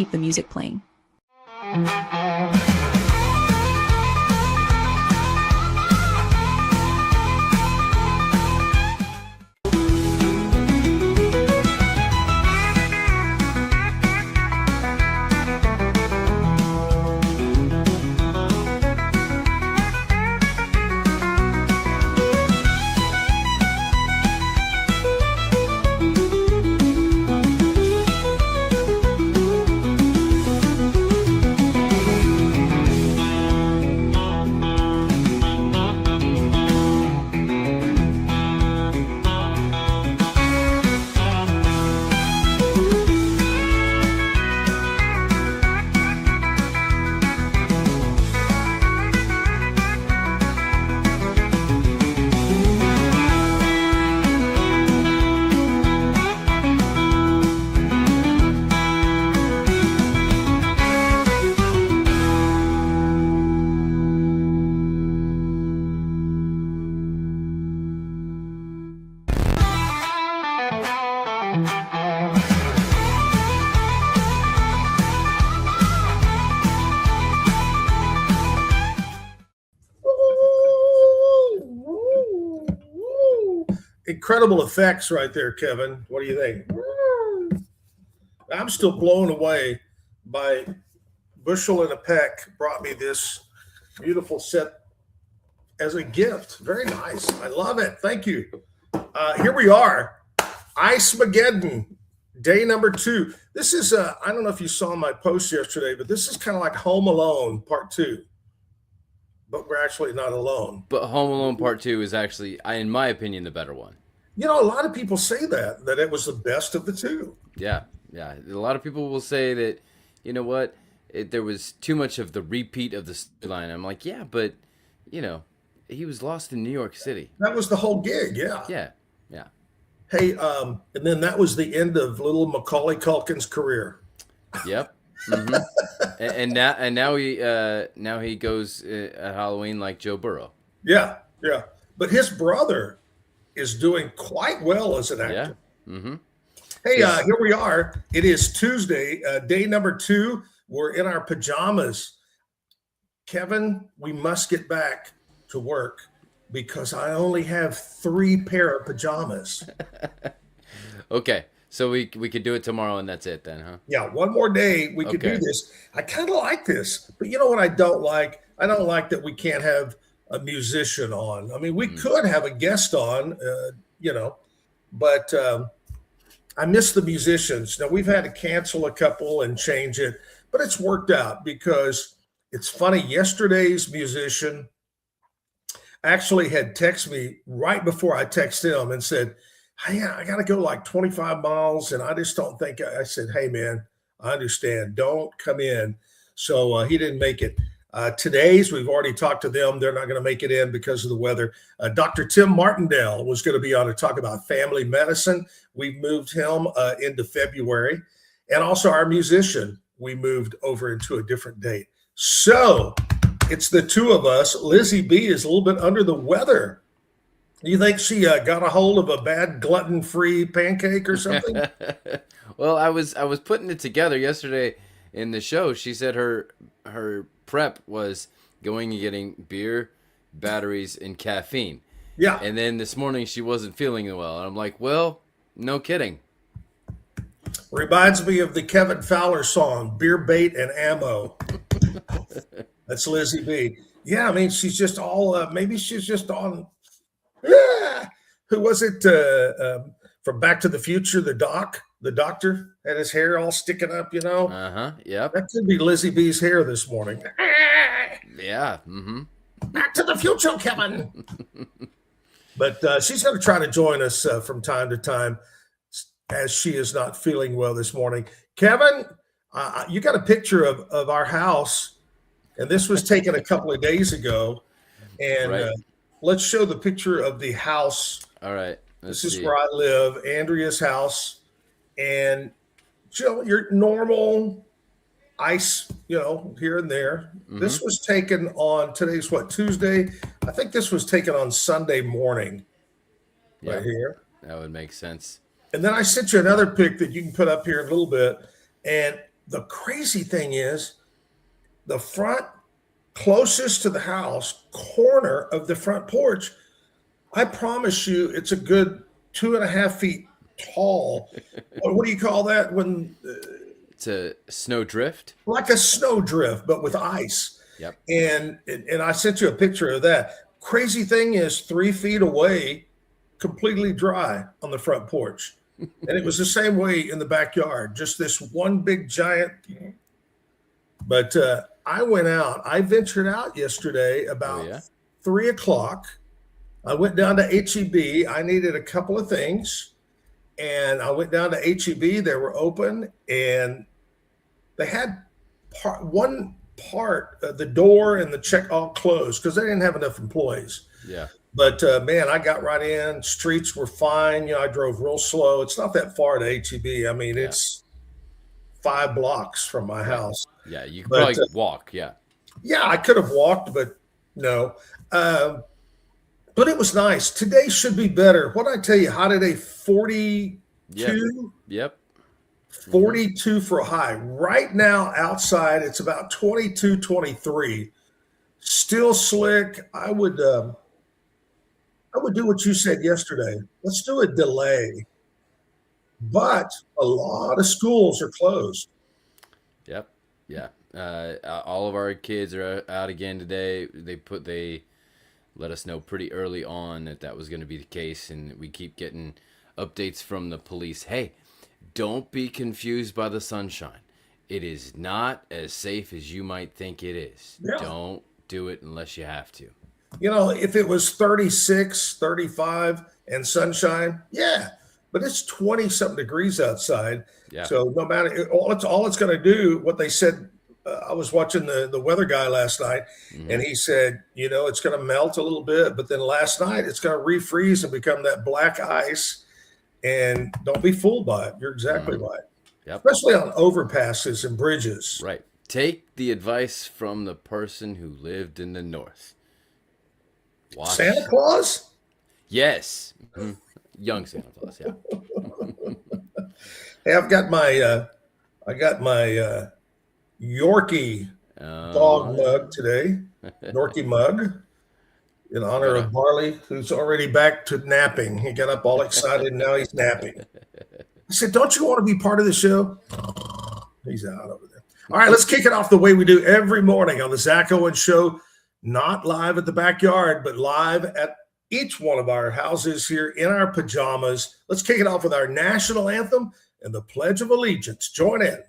keep the music playing. Incredible effects right there, Kevin. What do you think? I'm still blown away by Bushel and a Peck brought me this beautiful set as a gift. Very nice. I love it. Thank you. Here we are. Ice-mageddon, day number 2. This is, I don't know if you saw my post yesterday, but this is kind of like Home Alone Part 2. But we're actually not alone. But Home Alone Part 2 is actually, in my opinion, the better one. You know, a lot of people say that it was the best of the two. Yeah. A lot of people will say that, you know what, there was too much of the repeat of the storyline. I'm like, yeah, but, you know, he was lost in New York City. That was the whole gig, yeah. Yeah. Hey, and then that was the end of little Macaulay Culkin's career. Yep. Mm-hmm. and now he goes at Halloween like Joe Burrow. Yeah. But his brother is doing quite well as an actor. Yeah. Mm-hmm. Hey, here we are. It is Tuesday, day number 2. We're in our pajamas. Kevin, we must get back to work because I only have 3 pair of pajamas. Okay. So we could do it tomorrow and that's it then, huh? Yeah, one more day we could do this. I kind of like this, but you know what I don't like? I don't like that we can't have a musician on. I mean, we could have a guest on, but I miss the musicians. Now, we've had to cancel a couple and change it, but it's worked out because it's funny. Yesterday's musician actually had texted me right before I texted him and said, hey, I got to go like 25 miles, and I just don't think. I said, hey, man, I understand. Don't come in. So he didn't make it. Today's, we've already talked to them. They're not going to make it in because of the weather. Dr. Tim Martindale was going to be on to talk about family medicine. We've moved him into February. And also our musician, we moved over into a different date. So it's the two of us. Lizzie B is a little bit under the weather. Do you think she got a hold of a bad gluten-free pancake or something? Well, I was putting it together yesterday in the show. She said her prep was going and getting beer, batteries, and caffeine. Yeah. And then this morning she wasn't feeling well. And I'm like, well, no kidding. Reminds me of the Kevin Fowler song, Beer, Bait, and Ammo. That's Lizzie B. Yeah, I mean, she's just all, maybe she's just on, who was it from Back to the Future, the doctor had his hair all sticking up, you know? Uh-huh, yep. That could be Lizzie B's hair this morning. Yeah, mm-hmm. Back to the future, Kevin. But she's going to try to join us from time to time as she is not feeling well this morning. Kevin, you got a picture of our house, and this was taken a couple of days ago. And right. Let's show the picture of the house. All right. This is where I live, Andrea's house. And your normal ice, here and there. Mm-hmm. This was taken on, today's what, Tuesday? I think this was taken on Sunday morning. Yeah, right here. That would make sense. And then I sent you another pic that you can put up here in a little bit. And the crazy thing is the front closest to the house corner of the front porch, I promise you it's a good 2.5 feet tall. What do you call that when It's a snow drift. like a snow drift, but with ice. Yep. And I sent you a picture of that. Crazy thing is 3 feet away, completely dry on the front porch. And it was the same way in the backyard, just this one big giant. But I went out. I ventured out yesterday about 3 o'clock. I went down to HEB. I needed a couple of things. And I went down to HEB. They were open. And they had one part of the door and the check all closed because they didn't have enough employees. Yeah. But man, I got right in. Streets were fine. You know, I drove real slow. It's not that far to HEB. I mean, it's 5 blocks from my house. Yeah, you could probably walk. Yeah. Yeah, I could have walked, but no. But it was nice. Today should be better. What did I tell you? High today, 42? Yep. 42 for a high. Right now, outside, it's about 22, 23. Still slick. I would do what you said yesterday. Let's do a delay. But a lot of schools are closed. Yep. Yeah. All of our kids are out again today. They let us know pretty early on that was going to be the case, and we keep getting updates from the police. Hey, don't be confused by the sunshine. It is not as safe as you might think it is. Yeah. Don't do it unless you have to. You know, if it was 36, 35 and sunshine, yeah. But it's 20-something degrees outside. Yeah. So no matter, all it's going to do, what they said, I was watching the weather guy last night, and he said, you know, it's going to melt a little bit, but then last night it's going to refreeze and become that black ice. And don't be fooled by it. You're exactly right. Yep. Especially on overpasses and bridges. Right. Take the advice from the person who lived in the north. Watch. Santa Claus? Yes. Young Santa Claus, yeah. Hey, I got my Yorkie dog mug today. Yorkie mug. In honor of Barley, who's already back to napping. He got up all excited, and now he's napping. I said, don't you want to be part of the show? He's out over there. All right, let's kick it off the way we do every morning on the Zack Owen Show. Not live at the backyard, but live at each one of our houses here in our pajamas. Let's kick it off with our national anthem and the Pledge of Allegiance. Join in.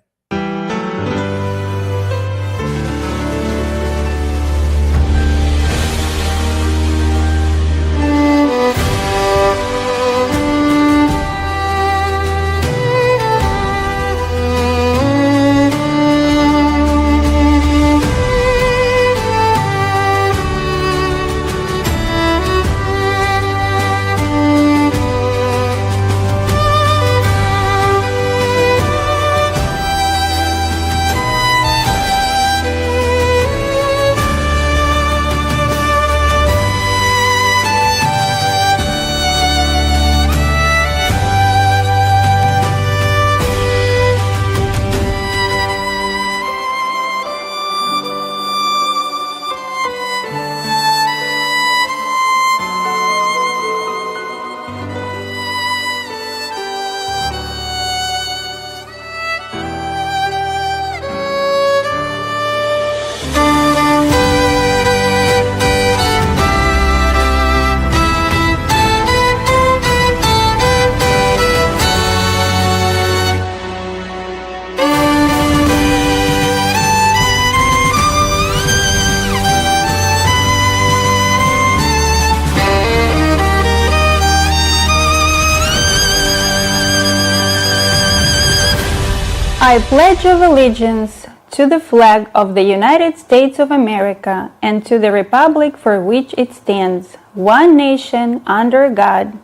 I pledge of allegiance to the flag of the United States of America and to the republic for which it stands, one nation under God,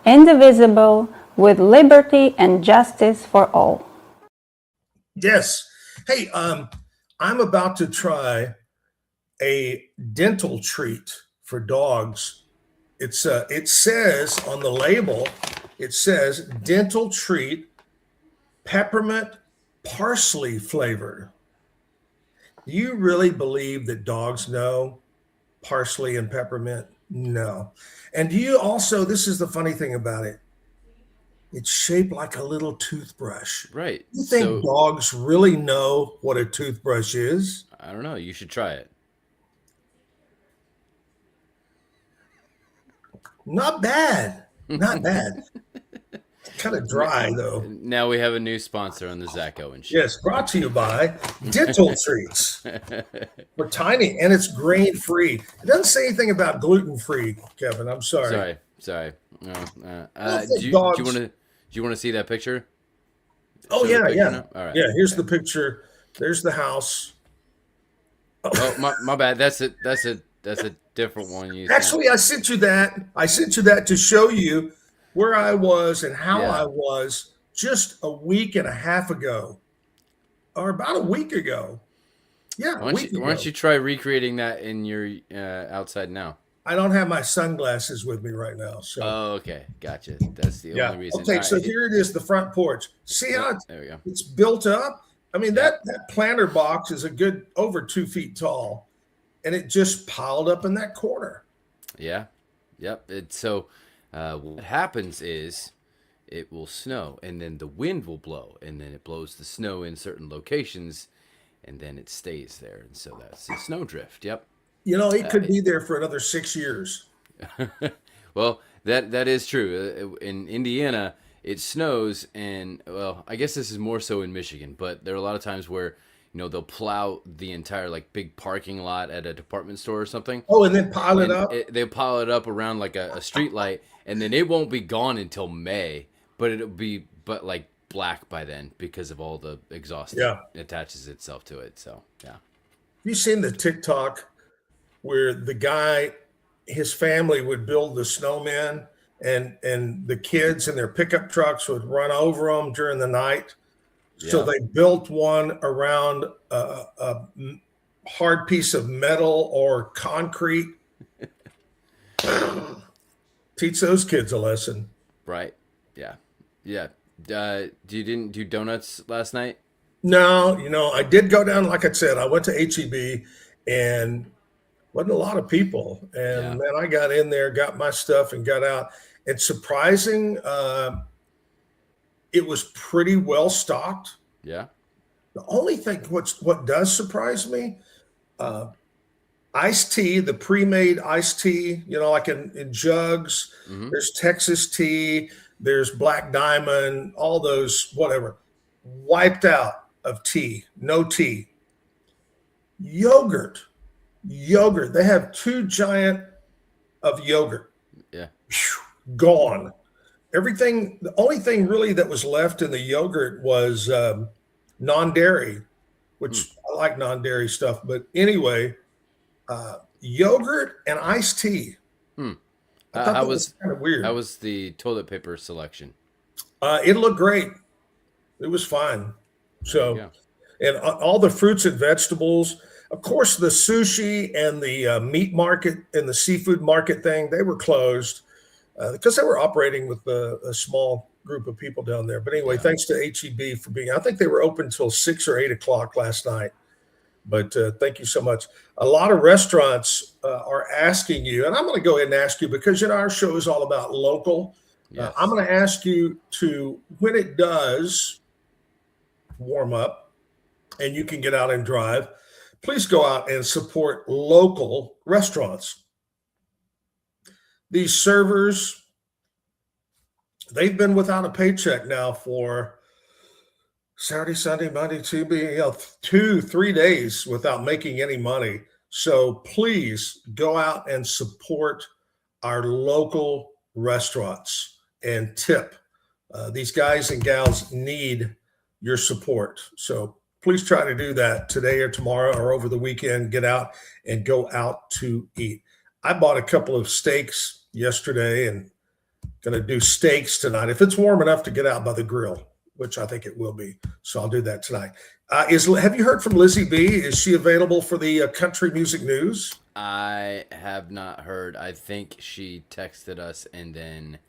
indivisible, with liberty and justice for all. Yes. Hey, I'm about to try a dental treat for dogs. It says on the label, it says dental treat, peppermint parsley flavored. Do you really believe that dogs know parsley and peppermint? No. And do you also, this is the funny thing about it, it's shaped like a little toothbrush. Right. You think dogs really know what a toothbrush is? I don't know. You should try it. Not bad. Not bad. Kind of dry, though. Now we have a new sponsor on the Zack Owen show. Yes, brought to you by Dental Treats. We're tiny, and it's grain-free. It doesn't say anything about gluten-free, Kevin. I'm sorry. Sorry. No, do you want to see that picture? Oh, yeah. All right. Yeah, here's the picture. There's the house. Oh, my bad. That's a different one. Actually, I sent you that. I sent you that to show you where I was and how I was just a week and a half ago, or about a week ago. Yeah, why don't you try recreating that in your outside now? I don't have my sunglasses with me right now. So. Oh, okay, gotcha. That's the only reason. Okay, so here it is, the front porch. See how there we go. It's built up? I mean, that planter box is a good over 2 feet tall, and it just piled up in that corner. Yeah, yep. So what happens is it will snow, and then the wind will blow, and then it blows the snow in certain locations, and then it stays there, and so that's the snowdrift. Yep. You know, it could be there for another 6 years. Well, that is true. In Indiana, it snows, and well, I guess this is more so in Michigan, but there are a lot of times where they'll plow the entire big parking lot at a department store or something. Oh, and then pile it up. They'll pile it up around like a street light, and then it won't be gone until May, but it'll be black by then because of all the exhaust that attaches itself to it. So yeah. Have you seen the TikTok where the guy, his family would build the snowman, and the kids in their pickup trucks would run over them during the night? Yeah. So they built one around a hard piece of metal or concrete. Teach those kids a lesson. Right. Yeah. Yeah. You didn't do donuts last night? No, I did go down, like I said, I went to HEB, and wasn't a lot of people. And then I got in there, got my stuff, and got out. It's surprising. It was pretty well stocked. Yeah. The only thing, what does surprise me, iced tea, the pre-made iced tea, like in jugs. Mm-hmm. There's Texas tea. There's Black Diamond. All those, whatever. Wiped out of tea. No tea. Yogurt. They have 2 giant of yogurt. Yeah. Gone. Everything, the only thing really that was left in the yogurt was non-dairy, which I like non-dairy stuff. But anyway, yogurt and iced tea. I thought that was kind of weird. How was the toilet paper selection? It looked great. It was fine. So, and all the fruits and vegetables. Of course, the sushi and the meat market and the seafood market thing, they were closed because they were operating with a small group of people down there. But anyway, thanks to HEB for being, I think they were open till 6 or 8 o'clock last night. But thank you so much. A lot of restaurants are asking you, and I'm going to go ahead and ask you because, our show is all about local. Yes. I'm going to ask you to, when it does warm up and you can get out and drive, please go out and support local restaurants. These servers, they've been without a paycheck now for Saturday, Sunday, Monday, Tuesday, 2-3 days without making any money. So please go out and support our local restaurants and tip. These guys and gals need your support. So please try to do that today or tomorrow or over the weekend. Get out and go out to eat. I bought a couple of steaks yesterday and going to do steaks tonight. If it's warm enough to get out by the grill, which I think it will be. So I'll do that tonight. Have you heard from Lizzie B? Is she available for the country music news? I have not heard. I think she texted us and then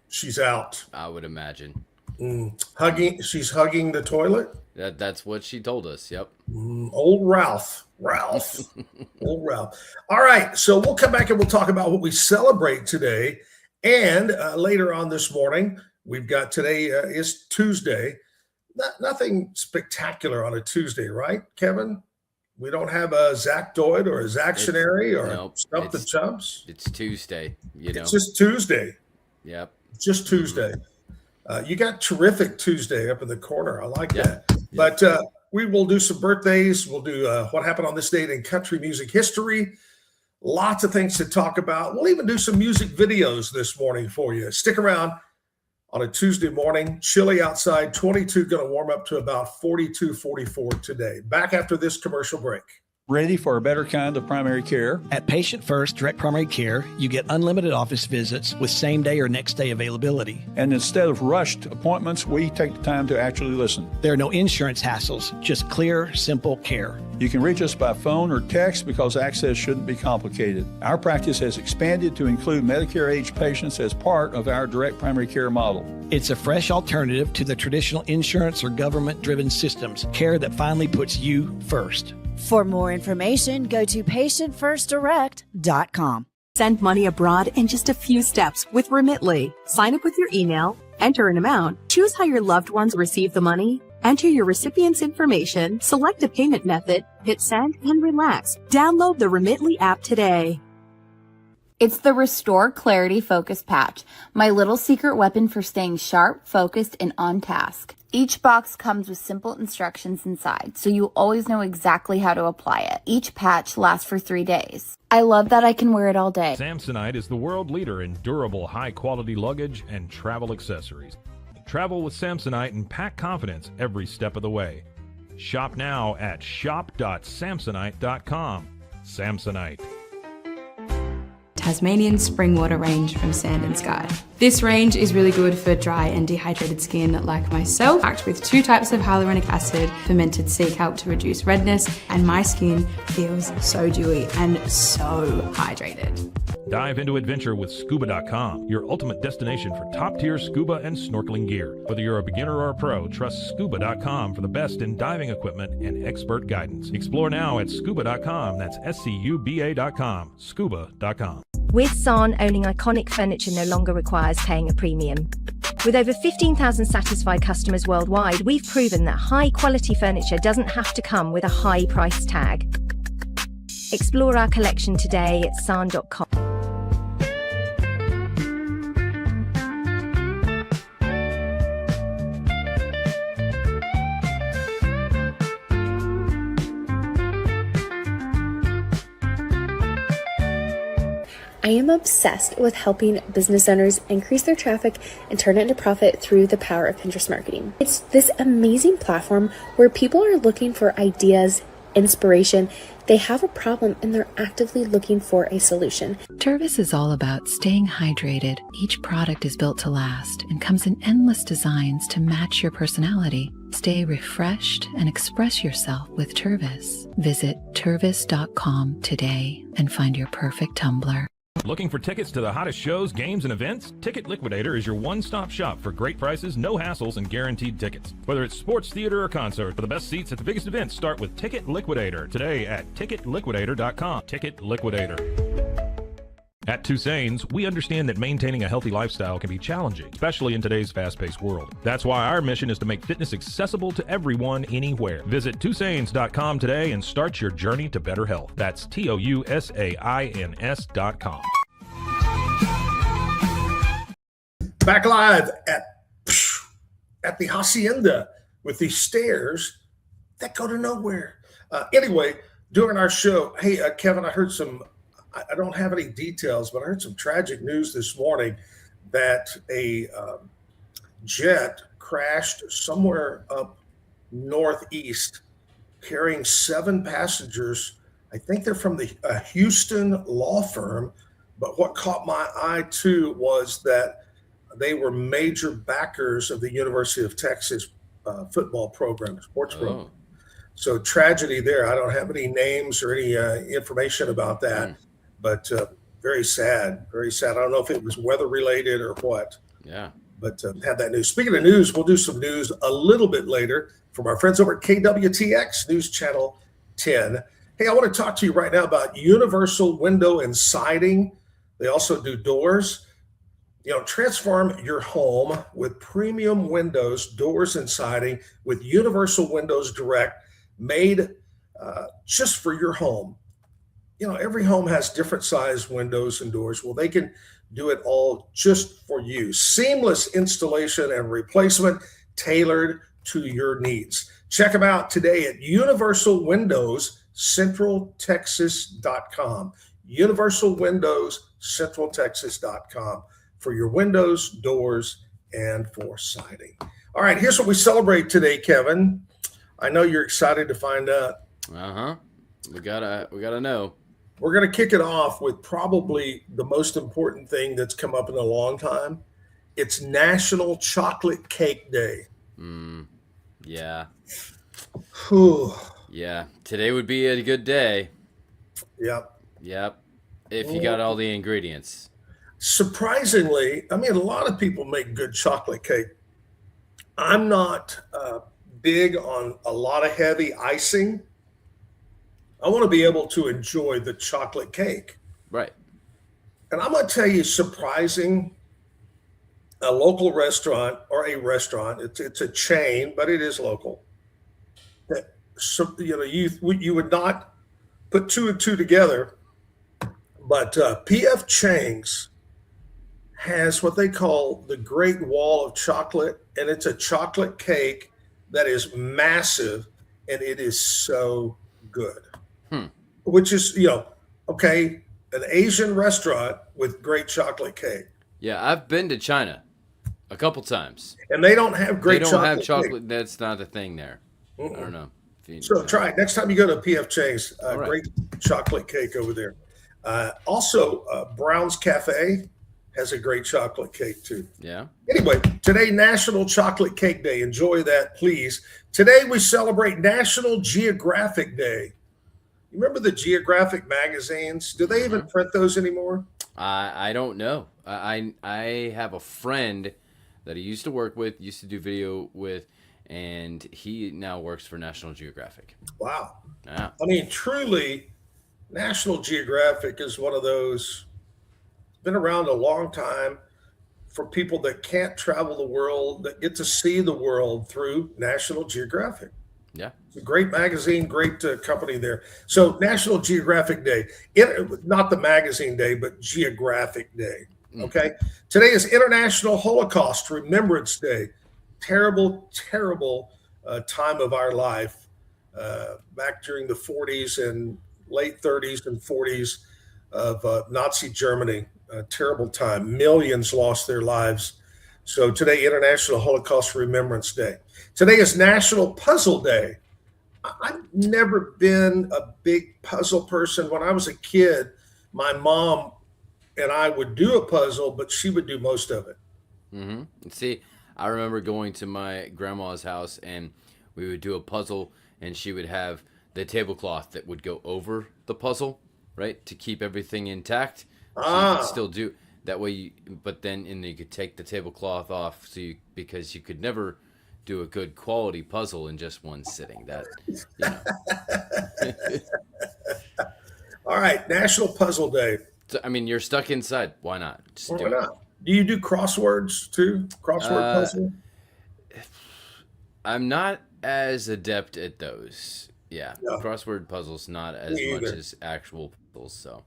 she's out. I would imagine. She's hugging the toilet. That's what she told us. Yep. Old Ralph. Old Ralph. All right. So we'll come back and we'll talk about what we celebrate today. And later on this morning, we've got today is Tuesday. Nothing spectacular on a Tuesday, right, Kevin? We don't have a Zactoid or a Zactionary or Stump the Chumps. It's Tuesday. It's just Tuesday. Yep. It's just Tuesday. You got terrific Tuesday up in the corner. I like that. But we will do some birthdays. We'll do what happened on this date in country music history. Lots of things to talk about. We'll even do some music videos this morning for you. Stick around on a Tuesday morning. Chilly outside, 22, going to warm up to about 42, 44 today. Back after this commercial break. Ready for a better kind of primary care? At Patient First Direct Primary Care, you get unlimited office visits with same-day or next-day availability. And instead of rushed appointments, we take the time to actually listen. There are no insurance hassles, just clear, simple care. You can reach us by phone or text because access shouldn't be complicated. Our practice has expanded to include Medicare-age patients as part of our direct primary care model. It's a fresh alternative to the traditional insurance or government-driven systems, care that finally puts you first. For more information, go to patientfirstdirect.com. Send money abroad in just a few steps with Remitly. Sign up with your email, enter an amount, choose how your loved ones receive the money, enter your recipient's information, select a payment method, hit send, and relax. Download the Remitly app today. It's the Restore Clarity Focus Patch, my little secret weapon for staying sharp, focused, and on task. Each box comes with simple instructions inside, so you always know exactly how to apply it. Each patch lasts for 3 days. I love that I can wear it all day. Samsonite is the world leader in durable, high-quality luggage and travel accessories. Travel with Samsonite and pack confidence every step of the way. Shop now at shop.samsonite.com. Samsonite. Tasmanian spring water range from Sand and Sky. This range is really good for dry and dehydrated skin like myself, packed with 2 types of hyaluronic acid, fermented sea kelp to reduce redness, and my skin feels so dewy and so hydrated. Dive into adventure with scuba.com, your ultimate destination for top-tier scuba and snorkeling gear. Whether you're a beginner or a pro, trust scuba.com for the best in diving equipment and expert guidance. Explore now at scuba.com. That's SCUBA.com. Scuba.com. With San, owning iconic furniture no longer requires paying a premium. With over 15,000 satisfied customers worldwide, we've proven that high-quality furniture doesn't have to come with a high price tag. Explore our collection today at san.com. I am obsessed with helping business owners increase their traffic and turn it into profit through the power of Pinterest marketing. It's this amazing platform where people are looking for ideas, inspiration. They have a problem and they're actively looking for a solution. Tervis is all about staying hydrated. Each product is built to last and comes in endless designs to match your personality. Stay refreshed and express yourself with Tervis. Visit tervis.com today and find your perfect tumbler. Looking for tickets to the hottest shows, games, and events? Ticket Liquidator is your one-stop shop for great prices, no hassles, and guaranteed tickets. Whether it's sports, theater, or concert, for the best seats at the biggest events, start with Ticket Liquidator today at ticketliquidator.com. Ticket Liquidator. At Tusain's, we understand that maintaining a healthy lifestyle can be challenging, especially in today's fast-paced world. That's why our mission is to make fitness accessible to everyone, anywhere. Visit Tusains.com today and start your journey to better health. That's TOUSAINS.com. Back live at the Hacienda with these stairs that go to nowhere. Anyway, during our show, hey, Kevin, I heard I don't have any details, but I heard some tragic news this morning that a jet crashed somewhere up northeast carrying 7 passengers. I think they're from the Houston law firm, but what caught my eye too was that they were major backers of the University of Texas football program, sports program. So tragedy there. I don't have any names or any information about that. But very sad, very sad. I don't know if it was weather related or what. Yeah. but had that news. Speaking of news, we'll do some news a little bit later from our friends over at KWTX News Channel 10. Hey, I want to talk to you right now about Universal Window and Siding. They also do doors. Transform your home with premium windows, doors, and siding with Universal Windows Direct, made just for your home. Every home has different size windows and doors. Well, they can do it all just for you. Seamless installation and replacement tailored to your needs. Check them out today at universalwindowscentraltexas.com. universalwindowscentraltexas.com for your windows, doors, and for siding. All right, here's what we celebrate today, Kevin. I know you're excited to find out. We gotta know. We're going to kick it off with probably the most important thing that's come up in a long time. It's National Chocolate Cake Day. Yeah. Whew. Yeah. Today would be a good day. Yep. If you got all the ingredients. Surprisingly, a lot of people make good chocolate cake. I'm not big on a lot of heavy icing. I want to be able to enjoy the chocolate cake. Right. And I'm going to tell you, surprising, a local restaurant or a restaurant, it's a chain, but it is local. That you would not put two and two together, but P.F. Chang's has what they call the Great Wall of Chocolate, and it's a chocolate cake that is massive, and it is so good. Which is, an Asian restaurant with great chocolate cake. Yeah, I've been to China a couple times. And they don't have great chocolate. They don't have chocolate. Cake. That's not a thing there. I don't know. So try it. Next time you go to P.F. Chang's, great chocolate cake over there. Also, Brown's Cafe has a great chocolate cake too. Yeah. Anyway, today, National Chocolate Cake Day. Enjoy that, please. Today, we celebrate National Geographic Day. You remember the Geographic magazines? Do they even print those anymore? I don't know. I have a friend that I used to work with, used to do video with, and he now works for National Geographic. Wow. Yeah. Truly, National Geographic is one of those, it's been around a long time for people that can't travel the world, that get to see the world through National Geographic. Yeah. It's a great magazine, great company there. So National Geographic Day, not the magazine day, but Geographic Day. Okay. Today is International Holocaust Remembrance Day. Terrible, terrible time of our life back during the 40s and late 30s and 40s of Nazi Germany. A terrible time. Millions lost their lives. So today, International Holocaust Remembrance Day. Today is National Puzzle Day. I've never been a big puzzle person. When I was a kid, my mom and I would do a puzzle, but she would do most of it. See, I remember going to my grandma's house, and we would do a puzzle, and she would have the tablecloth that would go over the puzzle, right, to keep everything intact. So you could still do that way, but then you could take the tablecloth off, because you could never do a good quality puzzle in just one sitting. That, All right, National Puzzle Day. So, you're stuck inside. Why not? Just do it. Do you do crosswords too? Crossword puzzle? I'm not as adept at those. Yeah, no. Crossword puzzles not as much as actual puzzles. So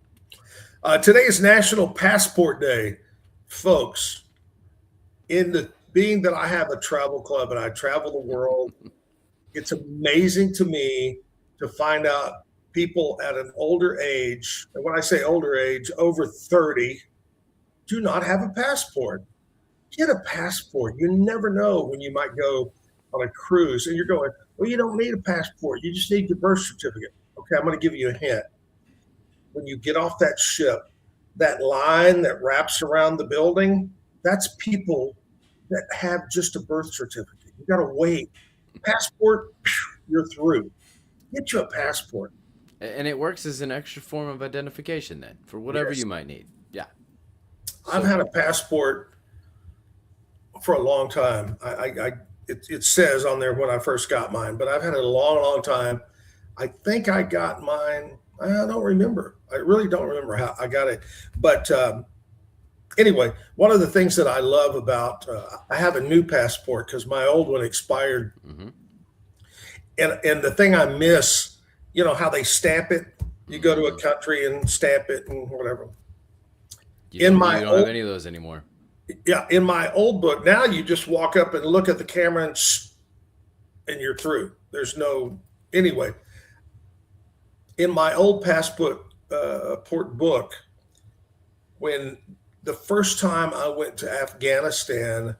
today is National Passport Day, folks. Being that I have a travel club and I travel the world, it's amazing to me to find out people at an older age, and when I say older age, over 30, do not have a passport. Get a passport. You never know when you might go on a cruise and you're going, well, you don't need a passport. You just need your birth certificate. Okay, I'm going to give you a hint. When you get off that ship, that line that wraps around the building, that's people that have just a birth certificate. You got to wait. Passport, you're through. Get you a passport. And it works as an extra form of identification then for whatever you might need. Yeah. I've had a passport for a long time. It says on there when I first got mine, but I've had it a long, long time. I think I got mine. I don't remember. I really don't remember how I got it. But anyway, one of the things that I love about I have a new passport because my old one expired. Mm-hmm. And the thing I miss, you know, how they stamp it. You go to a country and stamp it and whatever. You don't have any of those anymore. Yeah, in my old book, now you just walk up and look at the camera and you're through. There's no anyway. In my old passport book, when the first time I went to Afghanistan,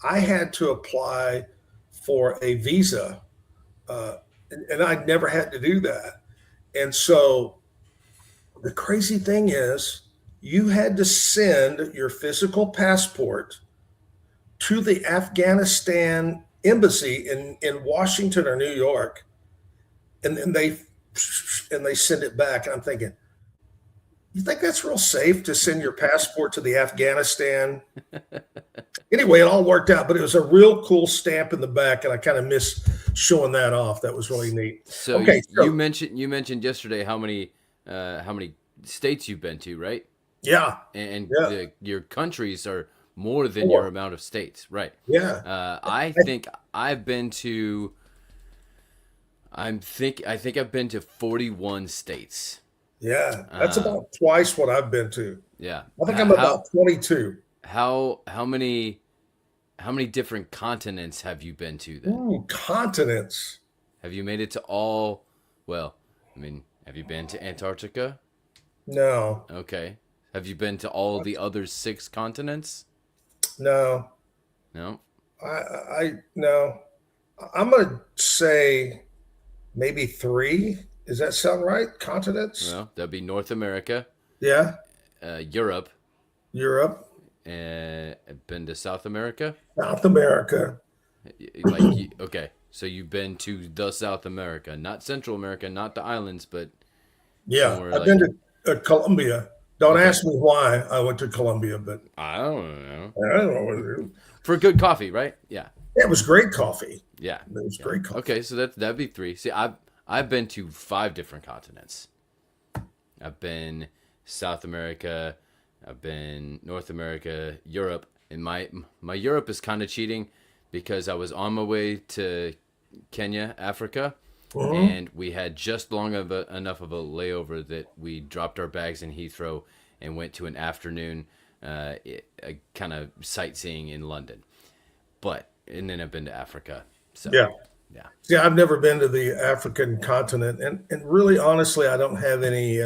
I had to apply for a visa, and I'd never had to do that. And so the crazy thing is, you had to send your physical passport to the Afghanistan embassy in Washington or New York, and then they send it back. And I'm thinking, you think that's real safe to send your passport to the Afghanistan? Anyway, it all worked out, but it was a real cool stamp in the back, and I kind of miss showing that off. That was really neat. So, okay, you mentioned yesterday how many states you've been to, right? Yeah, and your countries are more than your amount of states, right? Yeah. I think I've been to. I think I've been to 41 states. Yeah, that's about twice what I've been to. Yeah, I think I'm about 22. How many different continents have you been to then? Ooh, continents. Have you made it to all? Well, I mean, have you been to Antarctica? No. Okay. Have you been to all of the other 6 continents? No. No. No. I'm gonna say maybe 3. Does that sound right? Continents? Well, that'd be North America. Yeah. Europe. I've been to South America. South America. Okay, so you've been to the South America, not Central America, not the islands, but yeah, I've been to Colombia. Don't ask me why I went to Colombia, but I don't know. I don't know. For good coffee, right? Yeah. It was great coffee. Yeah, it was great coffee. Okay, so that'd be 3. See, I've been to 5 different continents. I've been South America, I've been North America, Europe, and my Europe is kind of cheating because I was on my way to Kenya, Africa, and we had just enough of a layover that we dropped our bags in Heathrow and went to an afternoon kind of sightseeing in London. And then I've been to Africa. So yeah. See, I've never been to the African continent, and really, honestly, I don't have any.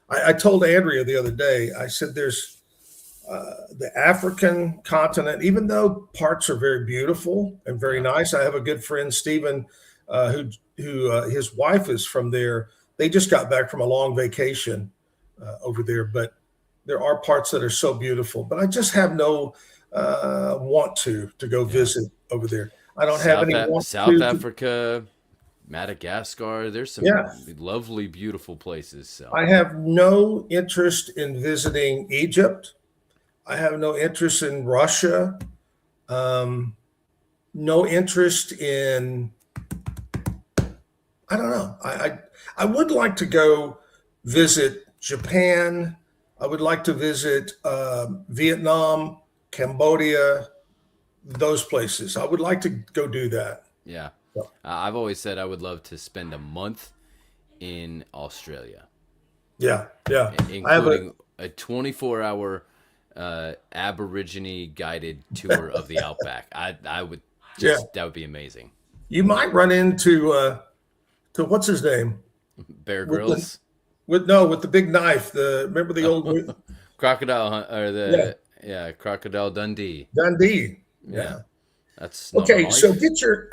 I told Andrea the other day. I said, "There's the African continent, even though parts are very beautiful and very nice. I have a good friend, Stephen, who his wife is from there. They just got back from a long vacation over there, but there are parts that are so beautiful. But I just have no want to go visit over there. I don't have any. South Africa, Madagascar. There's some lovely, beautiful places. So I have no interest in visiting Egypt. I have no interest in Russia. No interest in. I don't know. I would like to go visit Japan. I would like to visit Vietnam, Cambodia, those places. I would like to go do that. Yeah. I've always said I would love to spend a month in Australia. Yeah. Including a 24-hour Aborigine guided tour of the Outback. I would just, that would be amazing. You might run into to what's his name? Bear Grylls? With the big knife. Remember the old Crocodile Crocodile Dundee. Yeah. That's okay. So get your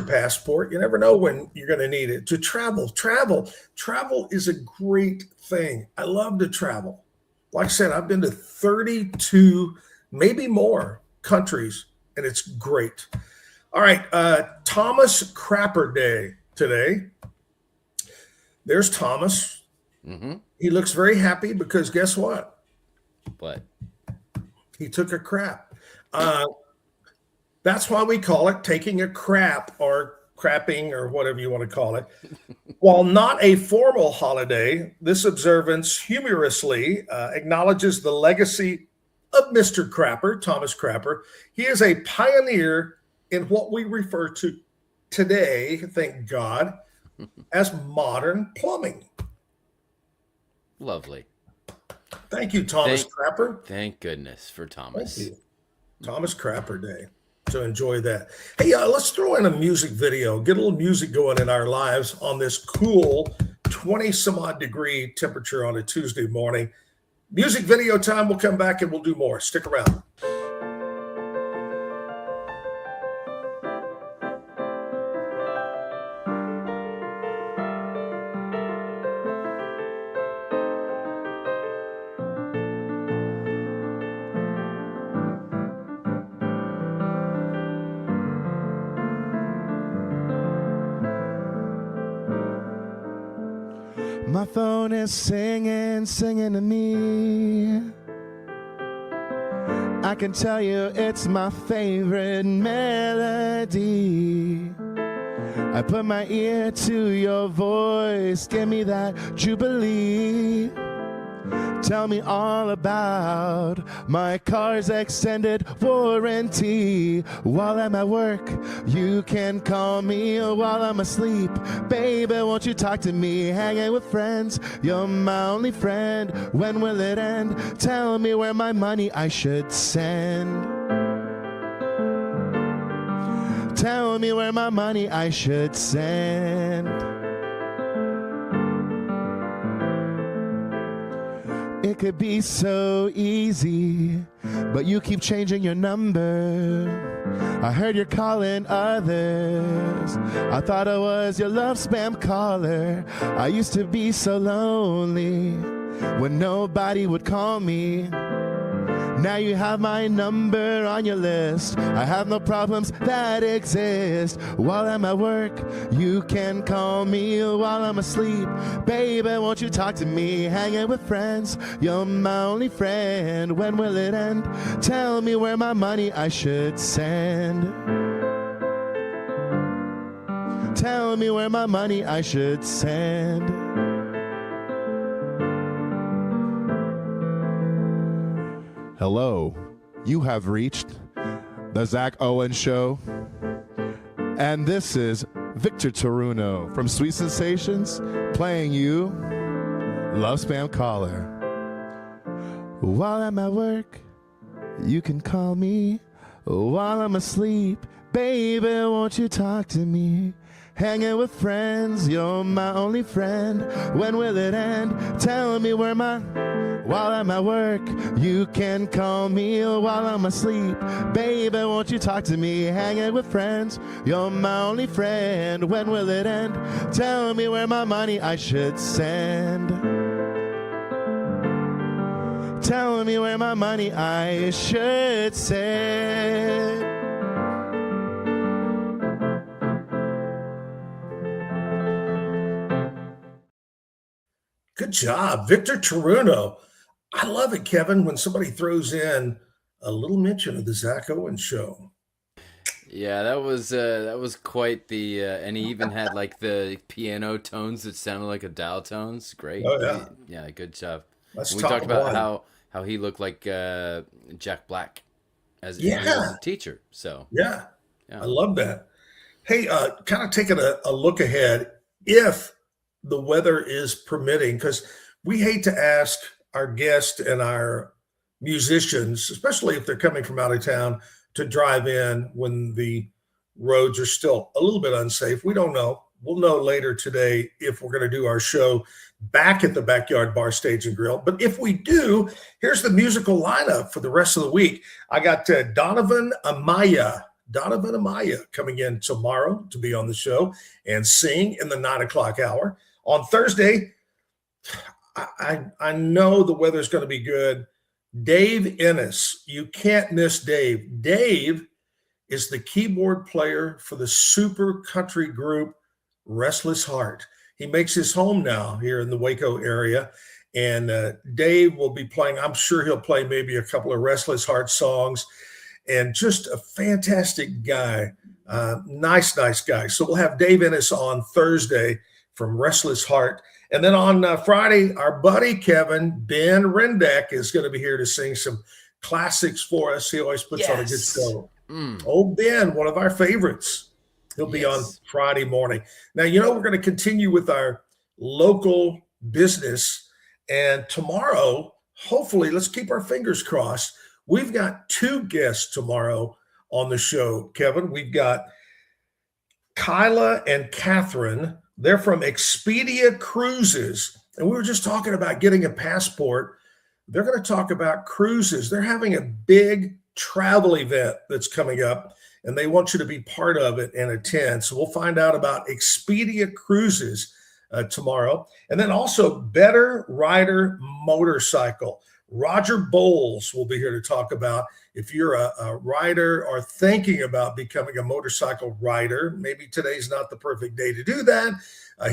passport. You never know when you're going to need it to travel. Travel is a great thing. I love to travel. Like I said, I've been to 32, maybe more countries, and it's great. All right. Thomas Crapper Day today. There's Thomas. Mm-hmm. He looks very happy because guess what? What? He took a crap. That's why we call it taking a crap or crapping or whatever you want to call it. While not a formal holiday, this observance humorously acknowledges the legacy of Mr. Crapper, Thomas Crapper. He is a pioneer in what we refer to today, thank God, as modern plumbing. Lovely. Thank you, Thomas Crapper. Thank goodness for Thomas. Thank you. Thomas Crapper Day. So enjoy that. Hey, let's throw in a music video, get a little music going in our lives on this cool 20 some odd degree temperature on a Tuesday morning. Music video time. We'll come back and we'll do more. Stick around. My phone is singing to me. I can tell you it's my favorite melody. I put my ear to your voice, give me that jubilee. Tell me all about my car's extended warranty. While I'm at work, you can call me while I'm asleep. Baby, won't you talk to me? Hanging with friends, you're my only friend. When will it end? Tell me where my money I should send. Tell me where my money I should send. It could be so easy, but you keep changing your number. I heard you're calling others. I thought I was your love spam caller. I used to be so lonely when nobody would call me. Now you have my number on your list. I have no problems that exist. While I'm at work, you can call me while I'm asleep. Baby, won't you talk to me? Hanging with friends, you're my only friend. When will it end? Tell me where my money I should send. Tell me where my money I should send. Hello, you have reached the Zack Owen Show, and this is Victor Taruno from Sweet Sensations playing you Love Spam Caller. While I'm at work, you can call me. While I'm asleep, baby, won't you talk to me? Hanging with friends, you're my only friend. When will it end? Tell me where my... While I'm at work, you can call me while I'm asleep. Baby, won't you talk to me? Hanging with friends, you're my only friend. When will it end? Tell me where my money I should send. Tell me where my money I should send. Good job, Victor Taruno. I love it, Kevin, when somebody throws in a little mention of the Zack Owen Show. Yeah, that was quite the, and he even had like the piano tones that sounded like a dial tones. Great. Oh yeah, yeah, good job. That's we talked about how he looked like Jack Black as a teacher. So yeah, I love that. Hey, kind of taking a look ahead, if the weather is permitting, because we hate to ask our guests and our musicians, especially if they're coming from out of town, to drive in when the roads are still a little bit unsafe. We don't know. We'll know later today if we're going to do our show back at the Backyard Bar Stage and Grill. But if we do, here's the musical lineup for the rest of the week. I got Donovan Amaya coming in tomorrow to be on the show and sing in the 9 o'clock hour. On Thursday, I know the weather's going to be good. Dave Ennis, you can't miss Dave. Dave is the keyboard player for the super country group Restless Heart. He makes his home now here in the Waco area, and Dave will be playing. I'm sure he'll play maybe a couple of Restless Heart songs, and just a fantastic guy. Nice guy. So we'll have Dave Ennis on Thursday from Restless Heart. And then on Friday, our buddy Kevin, Ben Rendeck, is going to be here to sing some classics for us. He always puts on a good show. Old Ben, one of our favorites. He'll be on Friday morning. Now, we're going to continue with our local business. And tomorrow, hopefully, let's keep our fingers crossed. We've got 2 guests tomorrow on the show, Kevin. We've got Kyla and Catherine. They're from Expedia Cruises. And we were just talking about getting a passport. They're going to talk about cruises. They're having a big travel event that's coming up, and they want you to be part of it and attend. So we'll find out about Expedia Cruises tomorrow. And then also Better Rider Motorcycle. Roger Bowles will be here to talk about if you're a rider or thinking about becoming a motorcycle rider. Maybe today's not the perfect day to do that.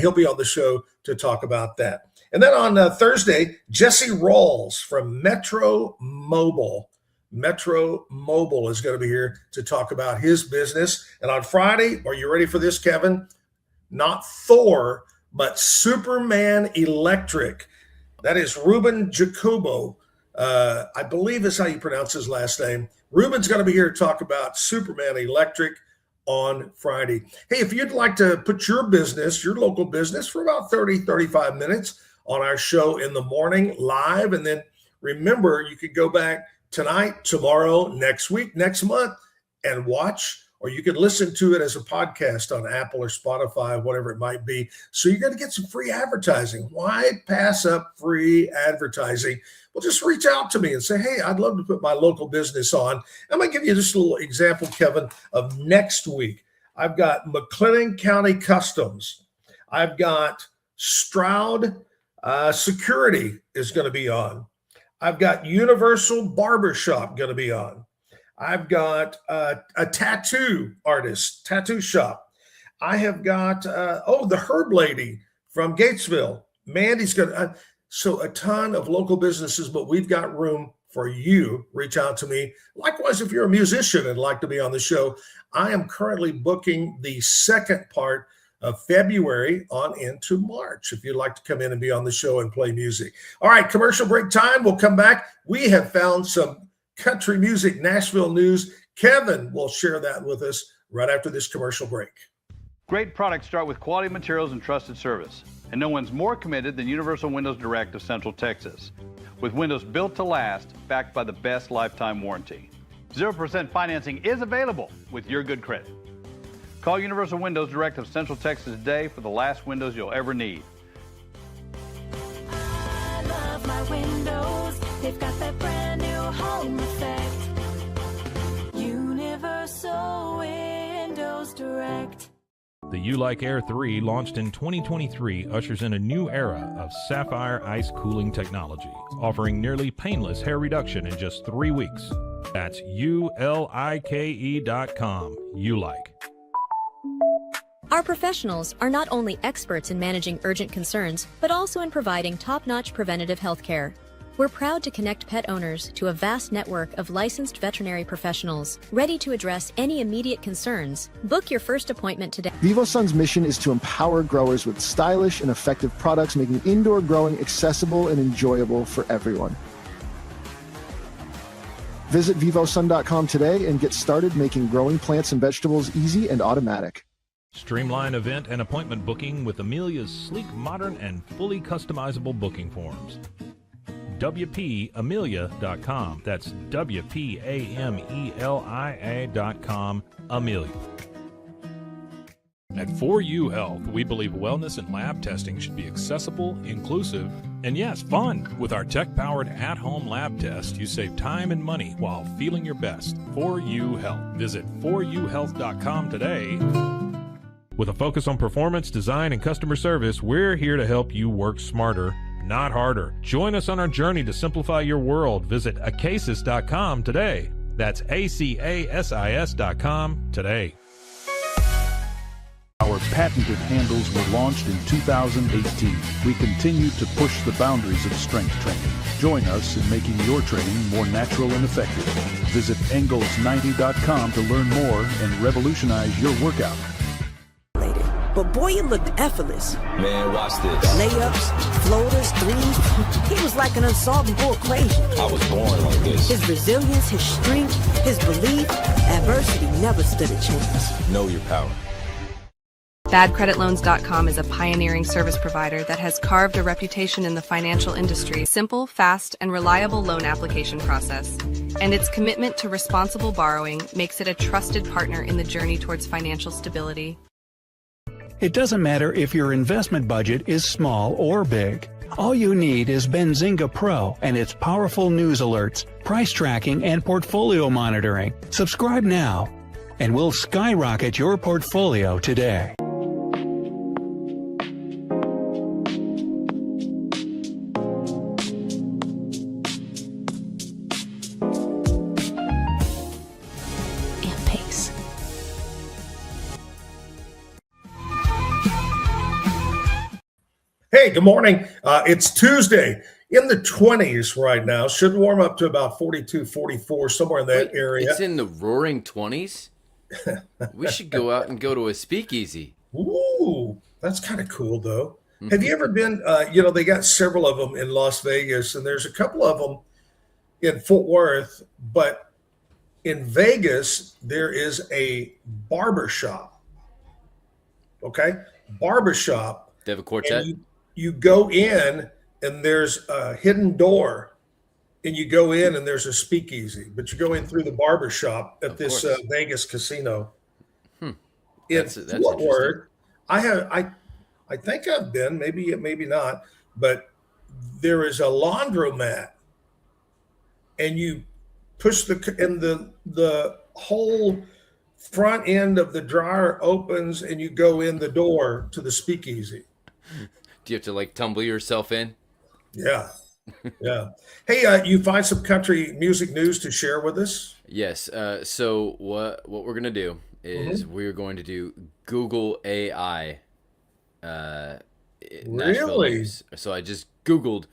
He'll be on the show to talk about that. And then on Thursday, Jesse Rawls from Metro Mobile. Metro Mobile is going to be here to talk about his business. And on Friday, are you ready for this, Kevin? Not Thor, but Superman Electric. That is Ruben Jacobo. I believe is how you pronounce his last name. Ruben's going to be here to talk about Superman Electric on Friday. Hey, if you'd like to put your business, your local business, for about 30, 35 minutes on our show in the morning live, and then remember, you could go back tonight, tomorrow, next week, next month, and watch, or you can listen to it as a podcast on Apple or Spotify, whatever it might be. So you're going to get some free advertising. Why pass up free advertising? Well, just reach out to me and say, hey, I'd love to put my local business on. I'm going to give you just a little example, Kevin, of next week. I've got McLennan County Customs. I've got Stroud Security is going to be on. I've got Universal Barbershop going to be on. I've got a tattoo artist, tattoo shop. I have got, the Herb Lady from Gatesville. Mandy's going to, so a ton of local businesses, but we've got room for you. Reach out to me. Likewise, if you're a musician and like to be on the show, I am currently booking the second part of February on into March, if you'd like to come in and be on the show and play music. All right, commercial break time. We'll come back. We have found some country music, Nashville news. Kevin will share that with us right after this commercial break. Great products start with quality materials and trusted service. And no one's more committed than Universal Windows Direct of Central Texas. With windows built to last, backed by the best lifetime warranty. 0% financing is available with your good credit. Call Universal Windows Direct of Central Texas today for the last windows you'll ever need. I love my windows. They've got that brand new home effect. Universal Windows Direct. The U-Like Air 3, launched in 2023, ushers in a new era of sapphire ice cooling technology, offering nearly painless hair reduction in just 3 weeks. That's ULIKE.com. U-Like. Our professionals are not only experts in managing urgent concerns, but also in providing top-notch preventative health care. We're proud to connect pet owners to a vast network of licensed veterinary professionals, ready to address any immediate concerns. Book your first appointment today. VivoSun's mission is to empower growers with stylish and effective products, making indoor growing accessible and enjoyable for everyone. Visit VivoSun.com today and get started making growing plants and vegetables easy and automatic. Streamline event and appointment booking with Amelia's sleek, modern, and fully customizable booking forms. WPAmelia.com. That's WPAMELIA.com. Amelia. At 4U Health, we believe wellness and lab testing should be accessible, inclusive, and yes, fun. With our tech-powered at-home lab test, you save time and money while feeling your best. 4U Health. Visit 4uhealth.com today. With a focus on performance, design, and customer service, we're here to help you work smarter, not harder. Join us on our journey to simplify your world. Visit acasis.com today. That's ACASIS.com today. Our patented handles were launched in 2018. We continue to push the boundaries of strength training. Join us in making your training more natural and effective. Visit Engels90.com to learn more and revolutionize your workout. But boy, it looked effortless. Man, watch this. Layups, floaters, threes. He was like an unsolvable equation. I was born like this. His resilience, his strength, his belief. Adversity never stood a chance. Know your power. BadCreditLoans.com is a pioneering service provider that has carved a reputation in the financial industry. Simple, fast, and reliable loan application process. And its commitment to responsible borrowing makes it a trusted partner in the journey towards financial stability. It doesn't matter if your investment budget is small or big. All you need is Benzinga Pro and its powerful news alerts, price tracking, and portfolio monitoring. Subscribe now, and we'll skyrocket your portfolio today. Hey, good morning. It's Tuesday in the 20s right now. Should warm up to about 42, 44, somewhere in that area. It's in the roaring 20s? We should go out and go to a speakeasy. Ooh, that's kind of cool, though. Have you ever been, they got several of them in Las Vegas, and there's a couple of them in Fort Worth, but in Vegas, there is a barbershop. Okay? Barbershop. They have a quartet? You go in and there's a hidden door, and you go in and there's a speakeasy, but you go in through the barber shop at this Vegas casino. In Fort Worth, I think I've been, maybe not, but there is a laundromat, and you push the whole front end of the dryer opens, and you go in the door to the speakeasy. Do you have to tumble yourself in? Yeah. Yeah. Hey, you find some country music news to share with us? Yes. So what we're going to do is we're going to do Google AI Nashville news. So I just Googled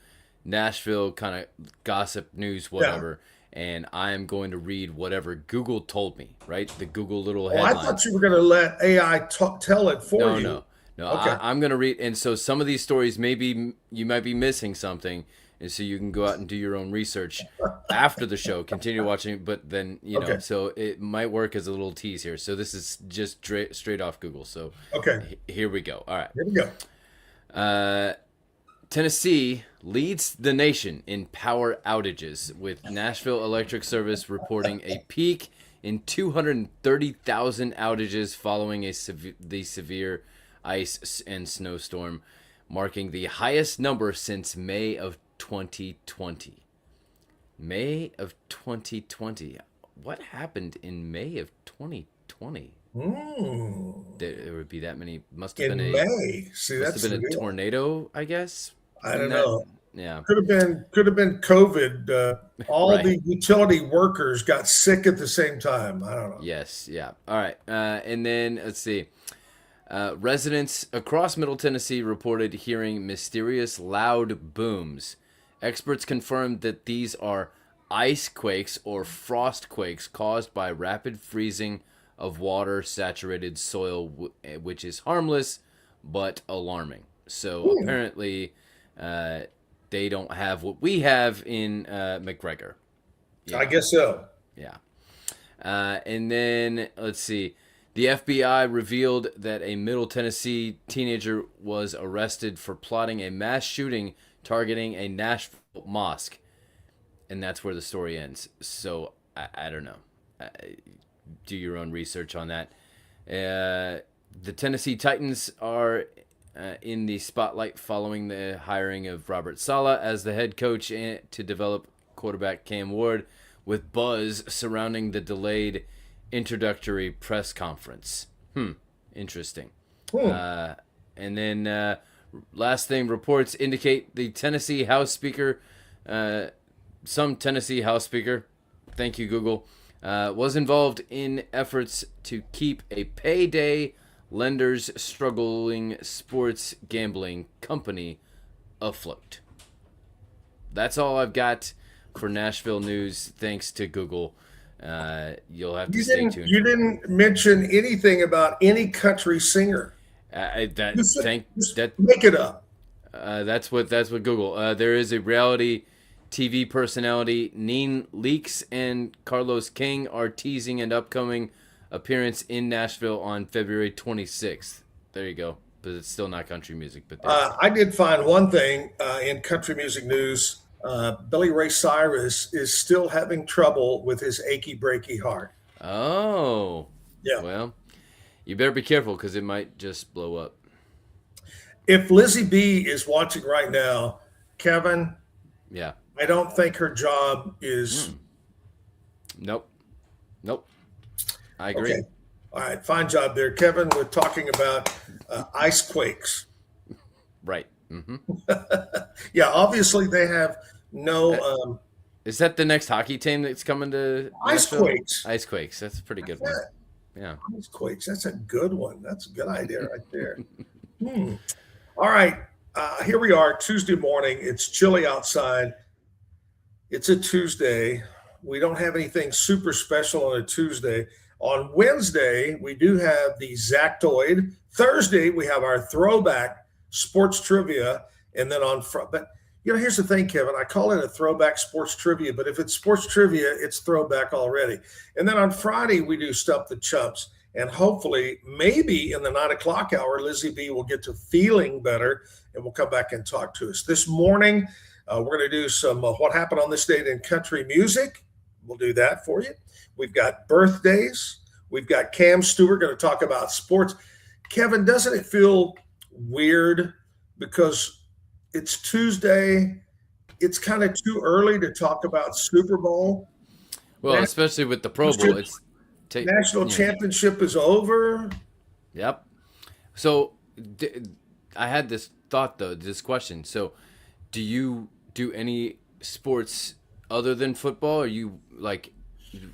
Nashville kind of gossip news, whatever. Yeah. And I am going to read whatever Google told me, right? The Google little headlines. I thought you were going to let AI tell it for you. No, okay. I'm going to read. And so some of these stories, maybe you might be missing something. And so you can go out and do your own research after the show, continue watching. But then, know, so it might work as a little tease here. So this is just straight off Google. So here we go. All right. Here we go. Tennessee leads the nation in power outages, with Nashville Electric Service reporting a peak in 230,000 outages following the severe ice and snowstorm, marking the highest number since May of 2020. May of 2020. What happened in May of 2020? There would be that many. Must have been May. See, must have been a tornado, I guess. I don't know. Yeah. Could have been COVID. All the utility workers got sick at the same time. I don't know. Yes. Yeah. All right. And then let's see. Residents across Middle Tennessee reported hearing mysterious loud booms. Experts confirmed that these are ice quakes or frost quakes caused by rapid freezing of water-saturated soil, which is harmless but alarming. So apparently they don't have what we have in McGregor. Yeah. I guess so. Yeah. And then, let's see. The FBI revealed that a Middle Tennessee teenager was arrested for plotting a mass shooting targeting a Nashville mosque. And that's where the story ends. So, I don't know. Do your own research on that. The Tennessee Titans are in the spotlight following the hiring of Robert Saleh as the head coach to develop quarterback Cam Ward, with buzz surrounding the delayed introductory press conference. Interesting. And then last thing, reports indicate the Tennessee House Speaker, some Tennessee House Speaker, thank you Google, was involved in efforts to keep a payday lenders struggling sports gambling company afloat. that's all I've got for Nashville news. Thanks to Google. You'll have to stay tuned. You didn't mention anything about any country singer. Make it up. That's what Google. There is a reality TV personality. Neen Leakes and Carlos King are teasing an upcoming appearance in Nashville on February 26th. There you go. But it's still not country music. But I did find one thing in country music news. Billy Ray Cyrus is still having trouble with his achy breaky heart. Oh. Yeah. Well, you better be careful because it might just blow up. If Lizzie B is watching right now, Kevin, yeah, I don't think her job is. Nope. I agree. Okay. All right, fine job there, Kevin. We're talking about ice quakes. Right. Mm-hmm. Yeah, obviously they have no. Is that the next hockey team that's coming to Nashville? Ice Quakes. That's a pretty good one. Yeah. Ice Quakes. That's a good one. That's a good idea right there. All right. Here we are, Tuesday morning. It's chilly outside. It's a Tuesday. We don't have anything super special on a Tuesday. On Wednesday, we do have the Zactoid. Thursday, we have our throwback sports trivia. And then but here's the thing, Kevin. I call it a throwback sports trivia, but if it's sports trivia, it's throwback already. And then on Friday, we do Stump the Chumps. And hopefully, maybe in the 9 o'clock hour, Lizzie B will get to feeling better and will come back and talk to us. This morning, we're going to do some what happened on this date in country music. We'll do that for you. We've got birthdays. We've got Cam Stewart going to talk about sports. Kevin, doesn't it feel weird because it's Tuesday? It's kind of too early to talk about Super Bowl. Well, especially with the Pro Bowl. National championship is over. Yep. So I had this thought, though, this question. So do you do any sports other than football? Are you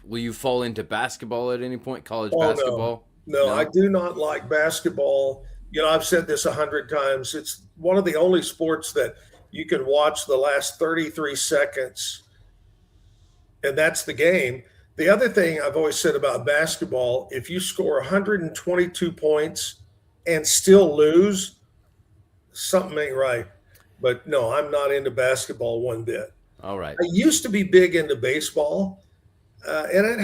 will you fall into basketball at any point, college basketball? No, I do not like basketball. I've said this 100 times. It's one of the only sports that you can watch the last 33 seconds, and that's the game. The other thing I've always said about basketball, if you score 122 points and still lose, something ain't right. But no, I'm not into basketball one bit. All right. I used to be big into baseball, and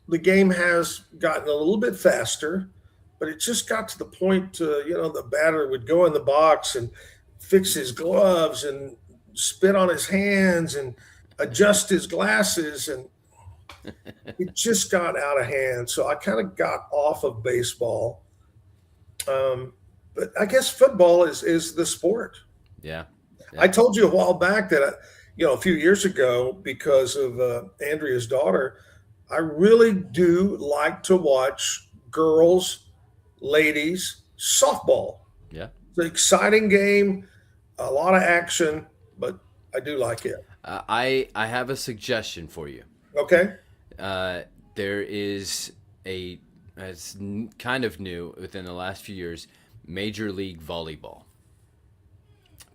the game has gotten a little bit faster, but it just got to the point, the batter would go in the box and fix his gloves and spit on his hands and adjust his glasses, and it just got out of hand. So I kind of got off of baseball. But I guess football is the sport. Yeah. I told you a while back that, a few years ago, because of Andrea's daughter, I really do like to watch ladies softball. Yeah. It's an exciting game, a lot of action, but I do like it. I have a suggestion for you. Okay. There is it's kind of new within the last few years, Major League Volleyball.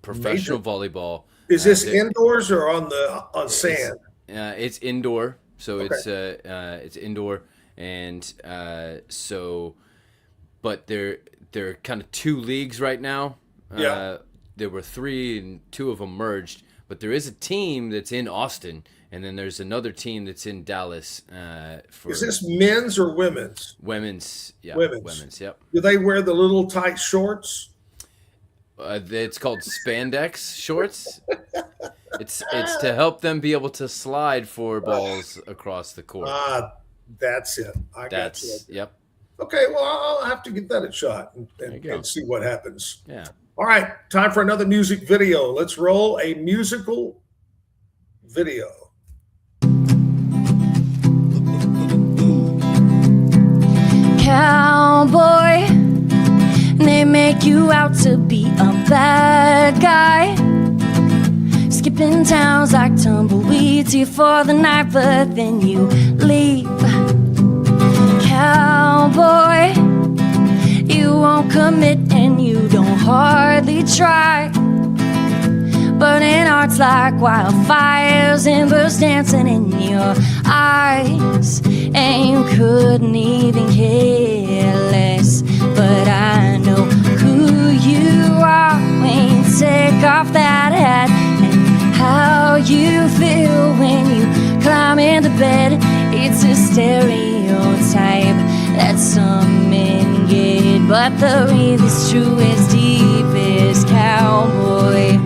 Professional volleyball. Is this indoors or on sand? It's indoor, so Okay. it's indoor, and but there are kind of two leagues right now. Yeah. There were three, and two of them merged. But there is a team that's in Austin, and then there's another team that's in Dallas. Is this men's or women's? Women's, yeah. Women's, yep. Do they wear the little tight shorts? It's called spandex shorts. It's to help them be able to slide four balls across the court. That's it. Got you. Yep. Okay, well, I'll have to give that a shot and see what happens. Yeah. All right, time for another music video. Let's roll a musical video. Cowboy, they make you out to be a bad guy. Skipping towns like tumbleweeds here for the night, but then you leave. Cowboy, you won't commit and you don't hardly try. But in our heart's like wildfires, embers dancing in your eyes, and you couldn't even care less. But I know who you are when you take off that hat, and how you feel when you climb into bed. It's a stereotype that some men get, but the realest, truest, deepest cowboy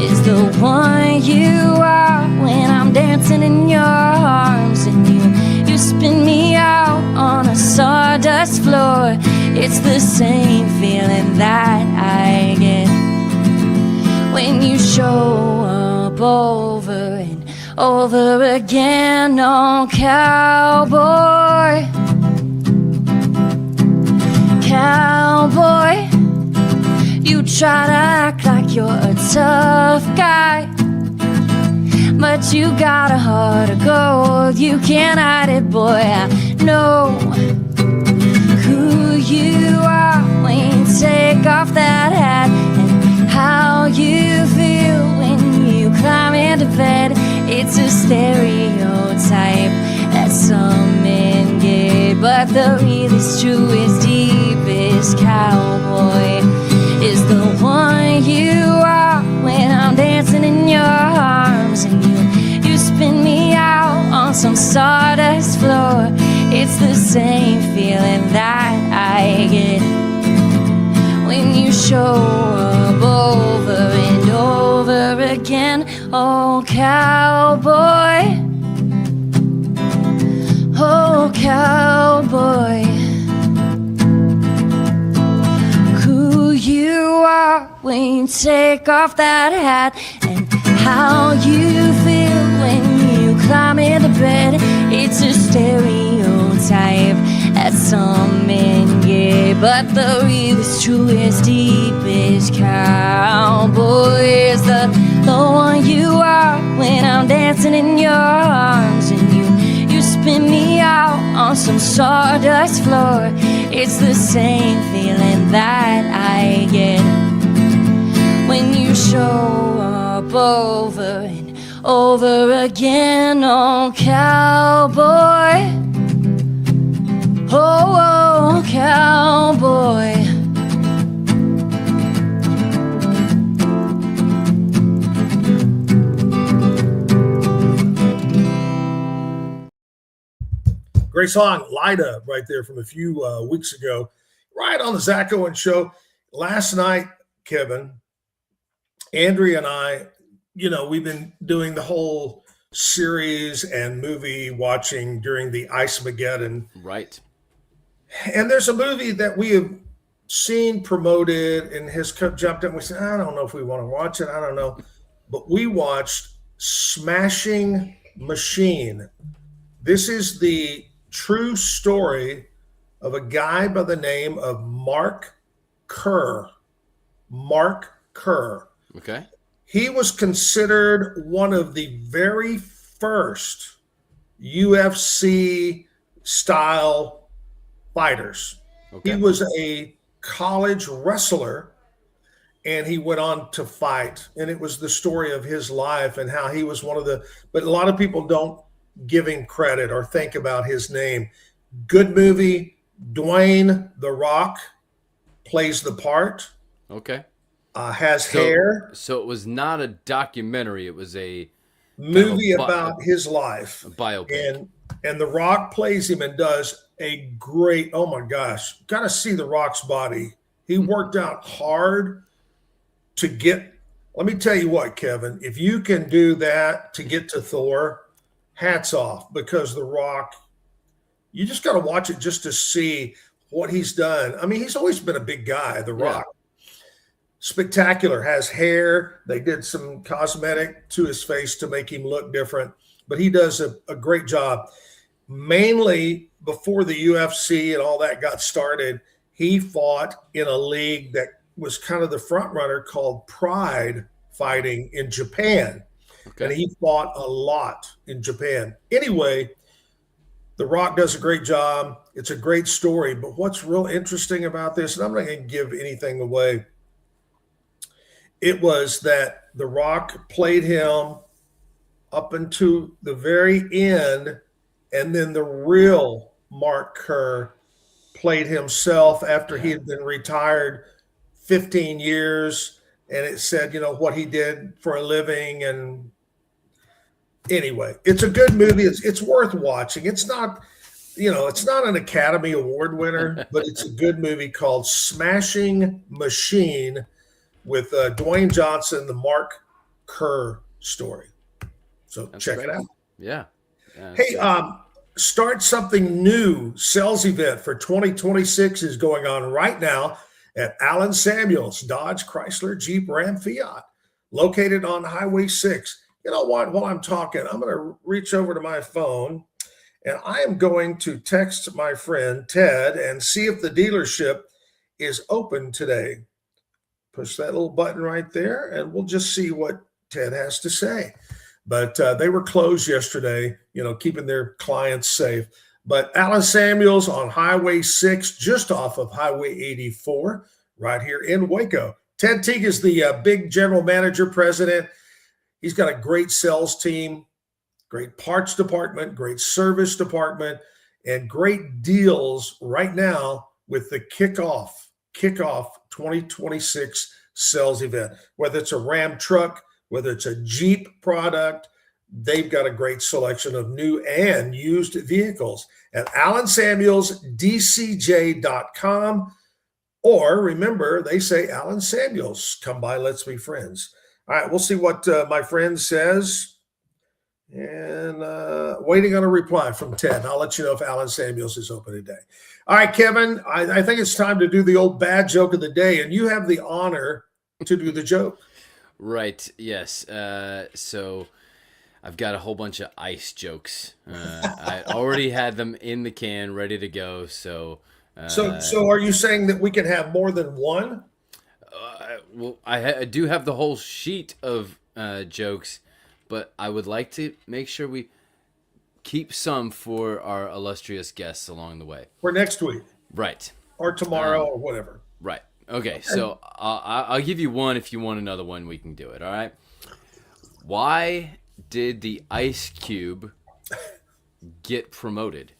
is the one you are when I'm dancing in your arms, and you spin me out on a sawdust floor. It's the same feeling that I get when you show up over and over again. Oh, cowboy, cowboy, you try to act like you're a tough guy, but you got a heart of gold. You can't hide it, boy. I know who you are when you take off that hat, and how you feel when you climb into bed. It's a stereotype that some men get, but the realest, truest, deepest cowboy is the one you are when I'm dancing in your arms, and you spin me out on some sawdust floor. It's the same feeling that I get when you show up over and over again. Oh, cowboy, oh, cowboy, who you are when you take off that hat, and how you feel when you climb into bed. It's a stereotype that some men get, but the realest, truest, deepest cowboy is the one you are when I'm dancing in your arms, and you spin me out on some sawdust floor. It's the same feeling that I get when you show up over and over again. Oh, cowboy, oh, cowboy. Great song, Lida, right there from a few weeks ago, right on the Zack Owen Show. Last night, Kevin, Andrea and I, we've been doing the whole series and movie watching during the Ice-mageddon. Right. And there's a movie that we have seen promoted and has jumped in. We said, I don't know if we want to watch it. I don't know. But we watched Smashing Machine. This is the true story of a guy by the name of Mark Kerr. Mark Kerr. Okay. He was considered one of the very first UFC style fighters. Okay. He was a college wrestler, and he went on to fight. And it was the story of his life and how he was but a lot of people don't give him credit or think about his name. Good movie. Dwayne The Rock plays the part. Okay. Has hair. So it was not a documentary. It was a movie about his life. A biopic. And The Rock plays him and does a great, oh my gosh, got to see The Rock's body. He worked out hard to get, let me tell you what, Kevin, if you can do that to get to Thor, hats off, because The Rock, you just got to watch it just to see what he's done. I mean, he's always been a big guy, The Rock. Spectacular, has hair. They did some cosmetic to his face to make him look different, but he does a great job. Mainly before the UFC and all that got started, he fought in a league that was kind of the front runner called Pride Fighting in Japan. Okay. And he fought a lot in Japan. Anyway, The Rock does a great job. It's a great story. But what's real interesting about this, and I'm not going to give anything away, it was that The Rock played him up until the very end, and then the real Mark Kerr played himself after he had been retired 15 years, and it said, what he did for a living. And anyway, it's a good movie. It's worth watching. It's not, it's not an Academy Award winner, but it's a good movie called Smashing Machine with Dwayne Johnson, the Mark Kerr story. So check it out. Yeah. Hey, Start Something New sales event for 2026 is going on right now at Allen Samuels, Dodge, Chrysler, Jeep, Ram, Fiat, located on Highway 6. You know what? While I'm talking, I'm going to reach over to my phone and I am going to text my friend Ted and see if the dealership is open today. Push that little button right there and we'll just see what Ted has to say. But they were closed yesterday, keeping their clients safe. But Allen Samuels on Highway 6, just off of Highway 84, right here in Waco. Ted Teague is the big general manager, president. He's got a great sales team, great parts department, great service department, and great deals right now with the kickoff 2026 sales event. Whether it's a Ram truck, whether it's a Jeep product, they've got a great selection of new and used vehicles at AllenSamuelsDCJ.com. Or remember, they say Allen Samuels, come by, let's be friends. All right, we'll see what my friend says. And waiting on a reply from Ted. I'll let you know if Allen Samuels is open today. All right, Kevin, I think it's time to do the old bad joke of the day, and you have the honor to do the joke. Right. Yes. So I've got a whole bunch of ice jokes. I already had them in the can, ready to go. So are you saying that we can have more than one? Well, I do have the whole sheet of jokes, but I would like to make sure we keep some for our illustrious guests along the way. For next week. Right. Or tomorrow or whatever. Right. Okay, so I'll give you one. If you want another one, we can do it, all right? Why did the Ice Cube get promoted?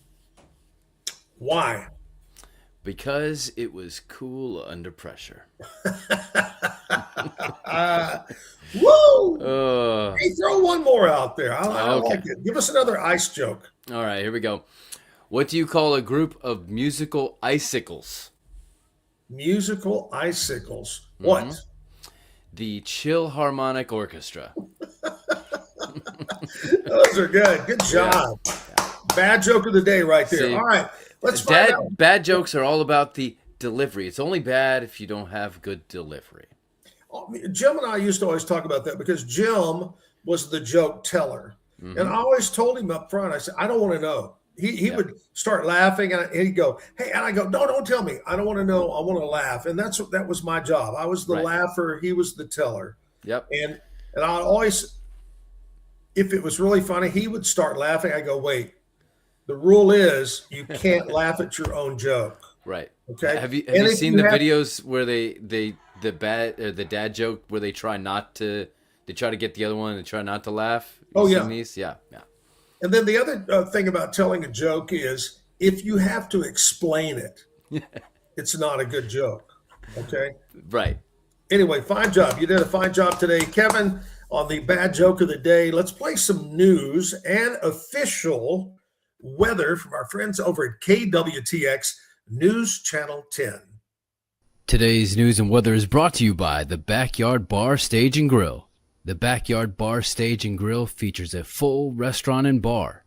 Why? Because it was cool under pressure. Woo! Hey, throw one more out there. I like it. Give us another ice joke. All right, here we go. What do you call a group of musical icicles? Musical icicles. What? Mm-hmm. The Chill Harmonic Orchestra. Those are good. Good job. Yeah. Bad joke of the day right there. See, all right. Let's find out. Bad jokes are all about the delivery. It's only bad if you don't have good delivery. Jim and I used to always talk about that because Jim was the joke teller. Mm-hmm. And I always told him up front, I said, I don't want to know. He would start laughing and he'd go, hey, and I go, no, don't tell me. I don't want to know. I want to laugh. And that was my job. I was the laugher. He was the teller. Yep. And I always, if it was really funny, he would start laughing. I go, wait, the rule is you can't laugh at your own joke. Right. Okay. Have you seen the videos where the dad joke where they try to get the other one and try not to laugh? Seen these? Yeah. And then the other thing about telling a joke is if you have to explain it, it's not a good joke. Okay. Right. Anyway, fine job. You did a fine job today, Kevin, on the bad joke of the day. Let's play some news and official weather from our friends over at KWTX News Channel 10. Today's news and weather is brought to you by the Backyard Bar, Stage and Grill. The Backyard Bar, Stage and Grill features a full restaurant and bar,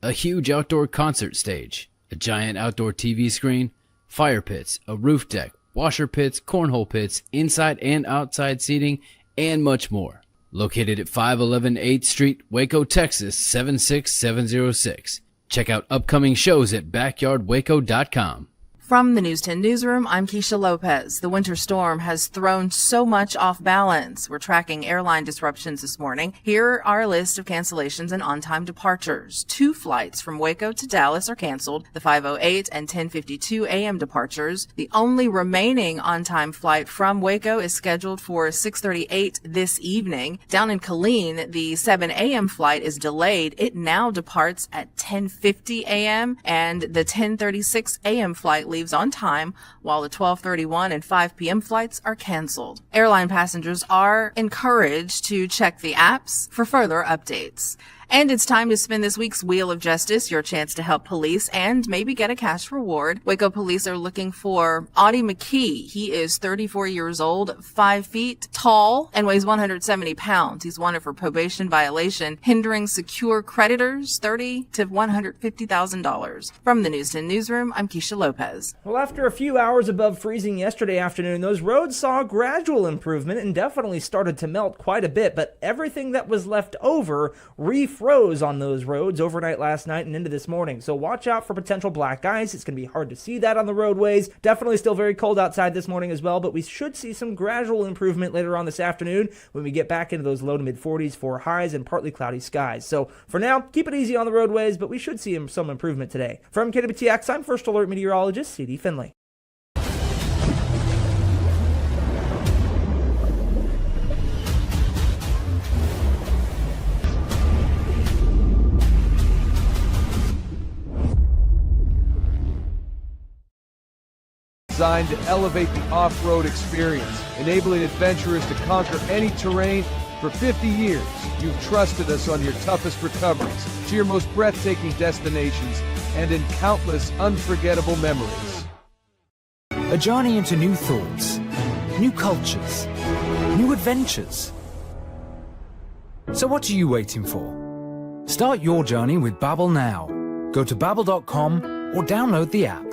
a huge outdoor concert stage, a giant outdoor TV screen, fire pits, a roof deck, washer pits, cornhole pits, inside and outside seating, and much more. Located at 511 8th Street, Waco, Texas, 76706. Check out upcoming shows at backyardwaco.com. From the News 10 Newsroom, I'm Keisha Lopez. The winter storm has thrown so much off balance. We're tracking airline disruptions this morning. Here are a list of cancellations and on-time departures. 2 flights from Waco to Dallas are canceled, the 5:08 and 10:52 a.m. departures. The only remaining on-time flight from Waco is scheduled for 6:38 this evening. Down in Killeen, the 7 a.m. flight is delayed. It now departs at 10:50 a.m. and the 10:36 a.m. flight leaves on time, while the 12:31 and 5 p.m. flights are canceled. Airline passengers are encouraged to check the apps for further updates. And it's time to spin this week's Wheel of Justice, your chance to help police and maybe get a cash reward. Waco police are looking for Audie McKee. He is 34 years old, 5 feet tall, and weighs 170 pounds. He's wanted for probation violation, hindering secure creditors, $30,000 to $150,000. From the News 10 Newsroom, I'm Keisha Lopez. Well, after a few hours above freezing yesterday afternoon, those roads saw gradual improvement and definitely started to melt quite a bit, but everything that was left over refroze on those roads overnight last night and into this morning. So watch out for potential black ice. It's going to be hard to see that on the roadways. Definitely still very cold outside this morning as well, but we should see some gradual improvement later on this afternoon when we get back into those low to mid 40s for highs and partly cloudy skies. So for now, keep it easy on the roadways, but we should see some improvement today. From KWTX, I'm First Alert Meteorologist C.D. Finley. Designed to elevate the off-road experience, enabling adventurers to conquer any terrain. For 50 years, you've trusted us on your toughest recoveries, to your most breathtaking destinations, and in countless unforgettable memories. A journey into new thoughts, new cultures, new adventures. So what are you waiting for? Start your journey with Babbel now. Go to babbel.com or download the app.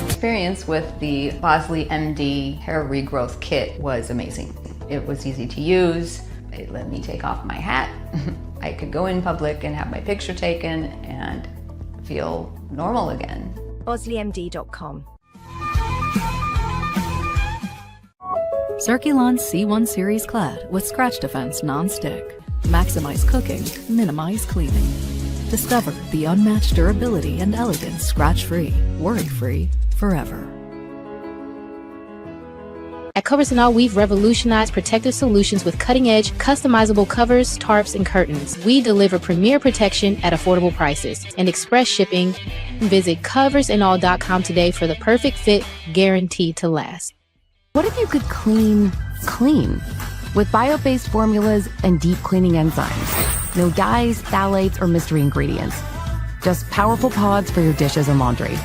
Experience with the Bosley MD hair regrowth kit was amazing. It was easy to use. It let me take off my hat. I could go in public and have my picture taken and feel normal again. BosleyMD.com. Circulon C1 Series Clad with Scratch Defense Non-Stick. Maximize cooking, minimize cleaning. Discover the unmatched durability and elegance scratch-free, worry-free, forever. At Covers and All, we've revolutionized protective solutions with cutting-edge, customizable covers, tarps, and curtains. We deliver premier protection at affordable prices and express shipping. Visit coversandall.com today for the perfect fit, guaranteed to last. What if you could clean clean? With bio-based formulas and deep cleaning enzymes. No dyes, phthalates, or mystery ingredients. Just powerful pods for your dishes and laundry.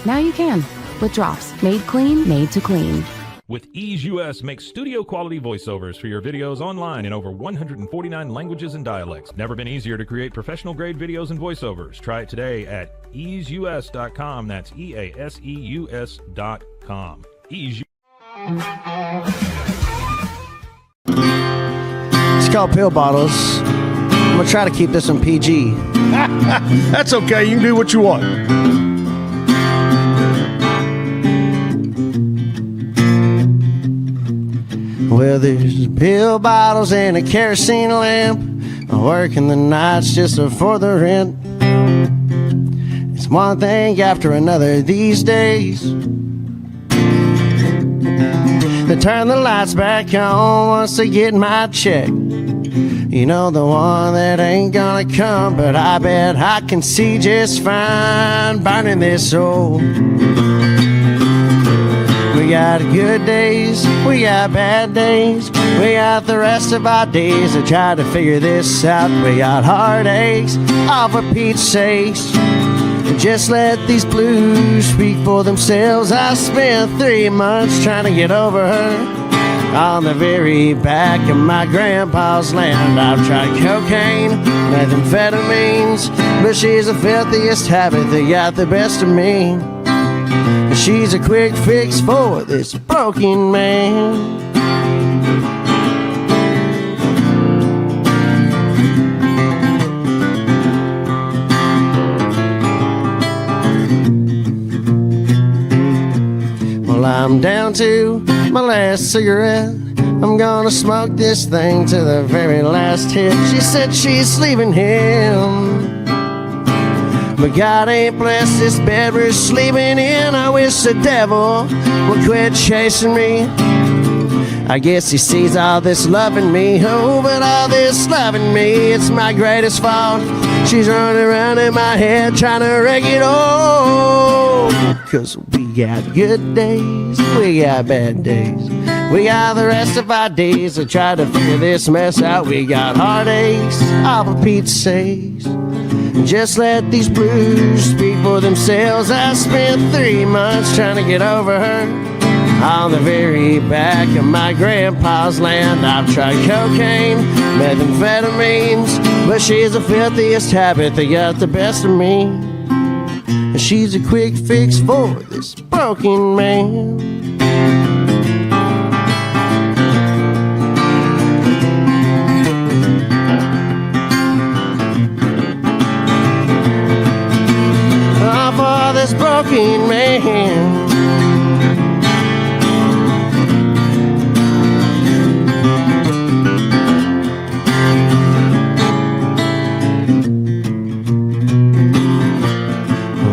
Now you can, with drops made clean, made to clean. With Ease US, make studio quality voiceovers for your videos online in over 149 languages and dialects. Never been easier to create professional grade videos and voiceovers. Try it today at easeus.com. That's EASEUS.com. Ease. It's called pill bottles. I'm gonna try to keep this one PG. That's okay. You can do what you want. Well, there's pill bottles and a kerosene lamp. Working the nights just for the rent. It's one thing after another these days. They turn the lights back on once they get my check. You know, the one that ain't gonna come, but I bet I can see just fine burning this soul. We got good days, we got bad days, we got the rest of our days to try to figure this out. We got heartaches, all for Pete's sakes. Just let these blues speak for themselves. I spent 3 months trying to get over her on the very back of my grandpa's land. I've tried cocaine, methamphetamines, but she's the filthiest habit that got the best of me. She's a quick fix for this broken man. Well, I'm down to my last cigarette. I'm gonna smoke this thing to the very last hit. She said she's leaving him, but God ain't blessed this bed we're sleeping in. I wish the devil would quit chasing me. I guess he sees all this love in me. Oh, but all this love in me, it's my greatest fault. She's running around in my head trying to wreck it all. 'Cause we got good days, we got bad days, we got the rest of our days to try to figure this mess out. We got heartaches, all for Pete's sakes. Just let these blues speak for themselves. I spent 3 months trying to get over her on the very back of my grandpa's land. I've tried cocaine, methamphetamines, but she's the filthiest habit that got the best of me. And she's a quick fix for this broken man. For this broken man.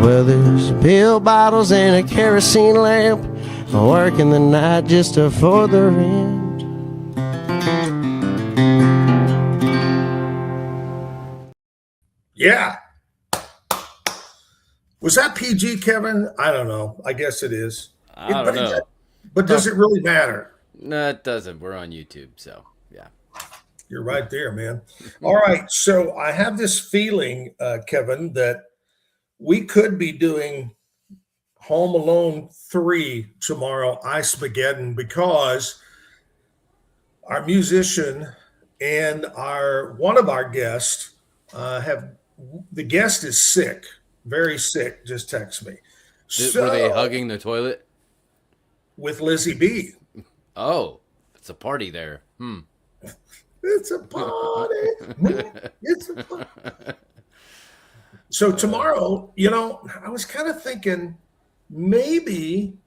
Well, there's pill bottles and a kerosene lamp, working the night just for the rent. Yeah. Was that PG, Kevin? I don't know. I guess it is. I don't know. But does it really matter? No, it doesn't. We're on YouTube, so yeah. You're right there, man. All right. So I have this feeling, Kevin, that we could be doing Home Alone 3 tomorrow, Ice-mageddon, because our musician and one of our guests the guest is sick. Very sick, just text me. Were they hugging the toilet? With Lizzie B. Oh, it's a party there. It's a party. It's a party. So tomorrow, I was kind of thinking maybe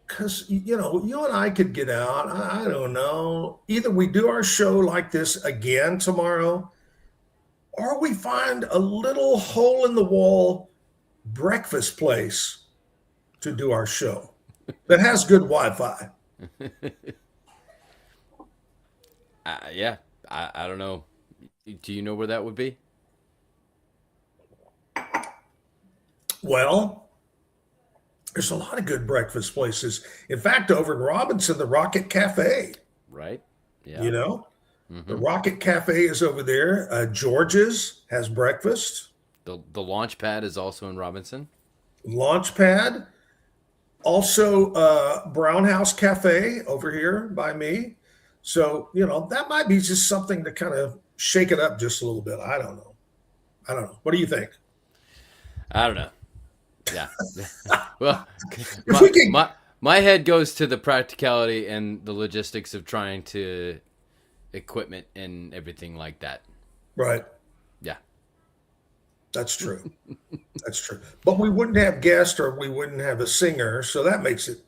because, you and I could get out. I don't know. Either we do our show like this again tomorrow, or we find a little hole-in-the-wall breakfast place to do our show that has good Wi-Fi. Yeah, I don't know. Do you know where that would be? Well, there's a lot of good breakfast places. In fact, over in Robinson, the Rocket Cafe. Right. Yeah. Mm-hmm. The Rocket Cafe is over there. George's has breakfast. The Launch Pad is also in Robinson. Launch Pad. Also, Brown House Cafe over here by me. So, that might be just something to kind of shake it up just a little bit. I don't know. What do you think? I don't know. Yeah. Well, my head goes to the practicality and the logistics of trying to equipment and everything like that. Right. Yeah. That's true. That's true. But we wouldn't have guests or we wouldn't have a singer, so that makes it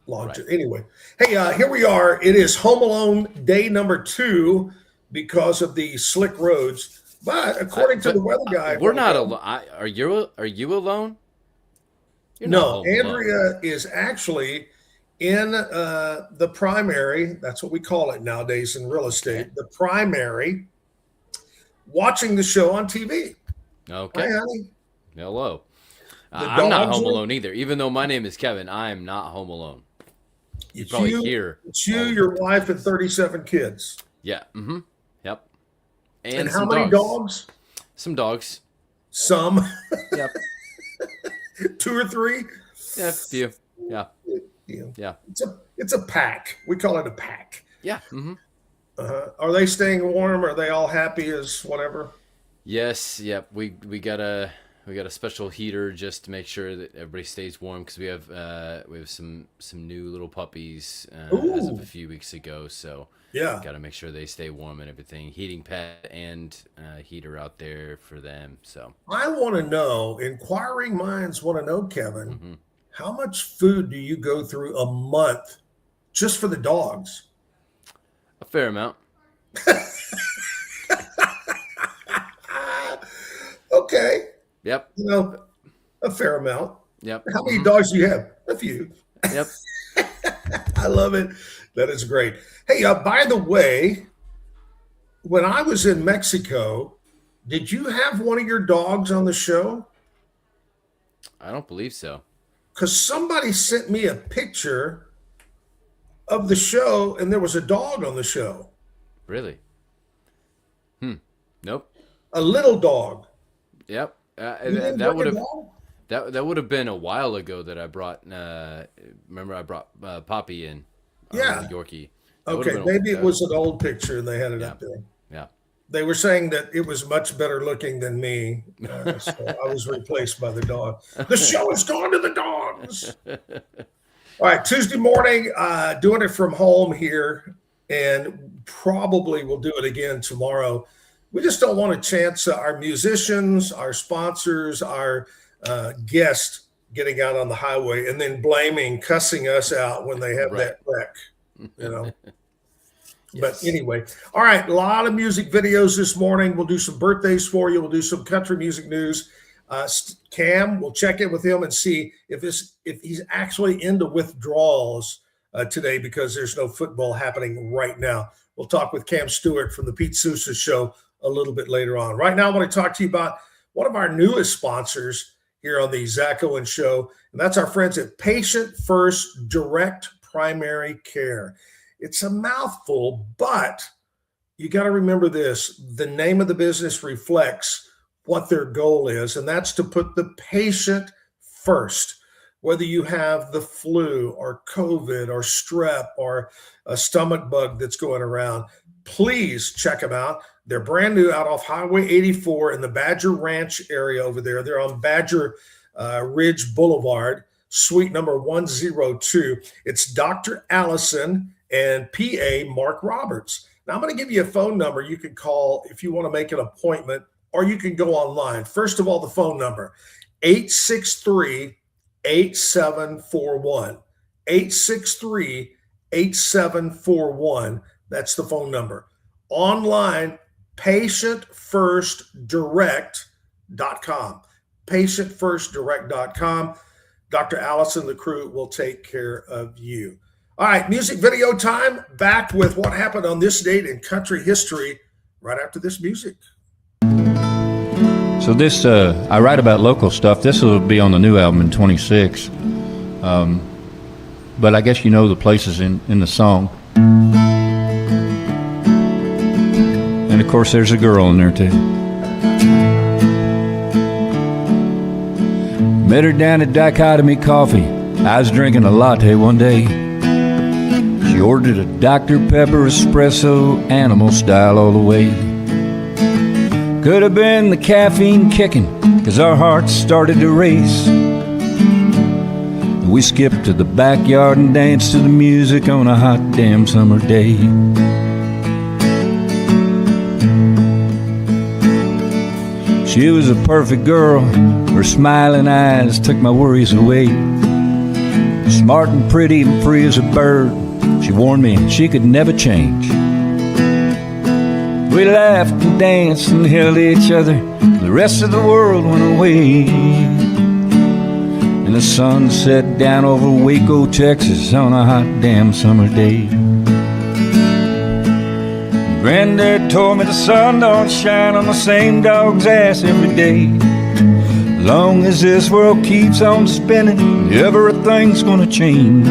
longer. Right. Anyway, hey, here we are. It is Home Alone day number 2 because of the slick roads. But according to the weather guy, we're not alone. Are you alone? No, Andrea is actually in the primary, that's what we call it nowadays in real estate, the primary, watching the show on TV. Okay. Hi, honey. Hello. I'm not home alone either. Even though my name is Kevin, I am not home alone. You probably hear. It's you, your wife, and 37 kids. Yeah. Mm-hmm. Yep. And how many dogs? Some dogs. Some. Yep. 2 or 3? Yeah, a few. Yeah. Yeah. It's a pack. We call it a pack. Yeah. Mm-hmm. Are they staying warm? Are they all happy as whatever? Yes. Yep. We got a special heater just to make sure that everybody stays warm because we have some new little puppies as of a few weeks ago. So yeah, got to make sure they stay warm and everything. Heating pad and heater out there for them. So I want to know. Inquiring minds want to know, Kevin. How much food do you go through a month just for the dogs? A fair amount. Okay. Yep. You know, a fair amount. Yep. How many dogs do you have? A few. Yep. I love it. That is great. Hey, by the way, when I was in Mexico, did you have one of your dogs on the show? I don't believe so. Because somebody sent me a picture of the show, and there was a dog on the show. Really? Nope. A little dog. Yep. That would have been a while ago that I brought. Remember, I brought Poppy in. Yeah. Yorkie. Okay, maybe it was an old picture and they had it up there. Yeah. They were saying that it was much better looking than me, so I was replaced by the dog. The show has gone to the dogs. All right, Tuesday morning, doing it from home here, and probably we'll do it again tomorrow. We just don't want to chance our musicians, our sponsors, our guests getting out on the highway and then cussing us out when they have that wreck, you know. Yes. But anyway, all right, a lot of music videos this morning. We'll do some birthdays for you. We'll do some country music news. Cam, we'll check in with him and see if he's actually into withdrawals today because there's no football happening right now. We'll talk with Cam Stewart from the Pete Sousa Show a little bit later on. Right now, I want to talk to you about one of our newest sponsors here on the Zack Owen Show, and that's our friends at Patient First Direct Primary Care. It's a mouthful, but you got to remember this. The name of the business reflects what their goal is, and that's to put the patient first. Whether you have the flu or COVID or strep or a stomach bug that's going around, please check them out. They're brand new out off Highway 84 in the Badger Ranch area over there. They're on Badger Ridge Boulevard, suite number 102. It's Dr. Allison and PA Mark Roberts. Now, I'm going to give you a phone number you can call if you want to make an appointment, or you can go online. First of all, the phone number, 863-8741. 863-8741. That's the phone number. Online, patientfirstdirect.com. Patientfirstdirect.com. Dr. Allison, the crew will take care of you. All right, music video time. Back with what happened on this date in country history right after this music. So this, I write about local stuff. This will be on the new album in 26. But I guess you know the places in the song. And of course there's a girl in there too. Met her down at Dichotomy Coffee. I was drinking a latte one day. She ordered a Dr. Pepper espresso, animal style all the way. Could have been the caffeine kicking, 'cause our hearts started to race. We skipped to the backyard and danced to the music on a hot damn summer day. She was a perfect girl, her smiling eyes took my worries away. Smart and pretty and free as a bird, she warned me she could never change. We laughed and danced and held each other, the rest of the world went away. and the sun set down over Waco, Texas on a hot damn summer day. Granddad told me the sun don't shine on the same dog's ass every day. Long as this world keeps on spinning, everything's gonna change.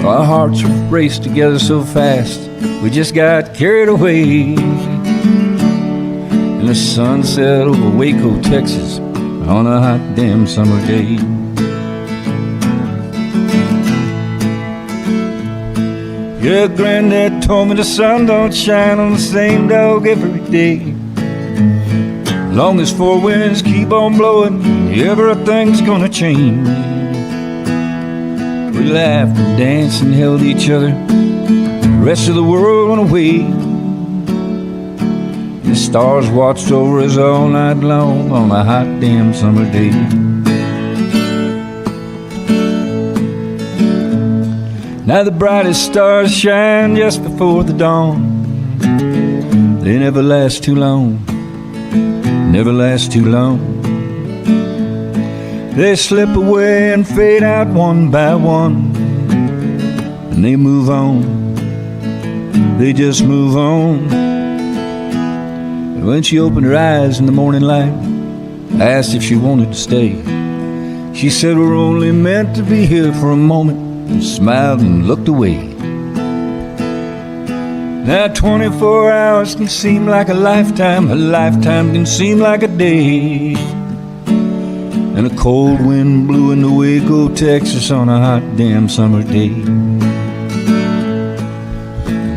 Our hearts raced together so fast, we just got carried away. And the sun set over Waco, Texas on a hot damn summer day. Yeah, Granddad told me the sun don't shine on the same dog every day. Long as four winds keep on blowing, everything's gonna change. We laughed and danced and held each other. The rest of the world went away. The stars watched over us all night long on a hot damn summer day. Now the brightest stars shine just before the dawn. They never last too long, never last too long. They slip away and fade out one by one, and they move on, they just move on. And when she opened her eyes in the morning light, I asked if she wanted to stay. She said we're only meant to be here for a moment, and smiled and looked away. Now 24 hours can seem like a lifetime can seem like a day. And a cold wind blew into Waco, Texas on a hot damn summer day.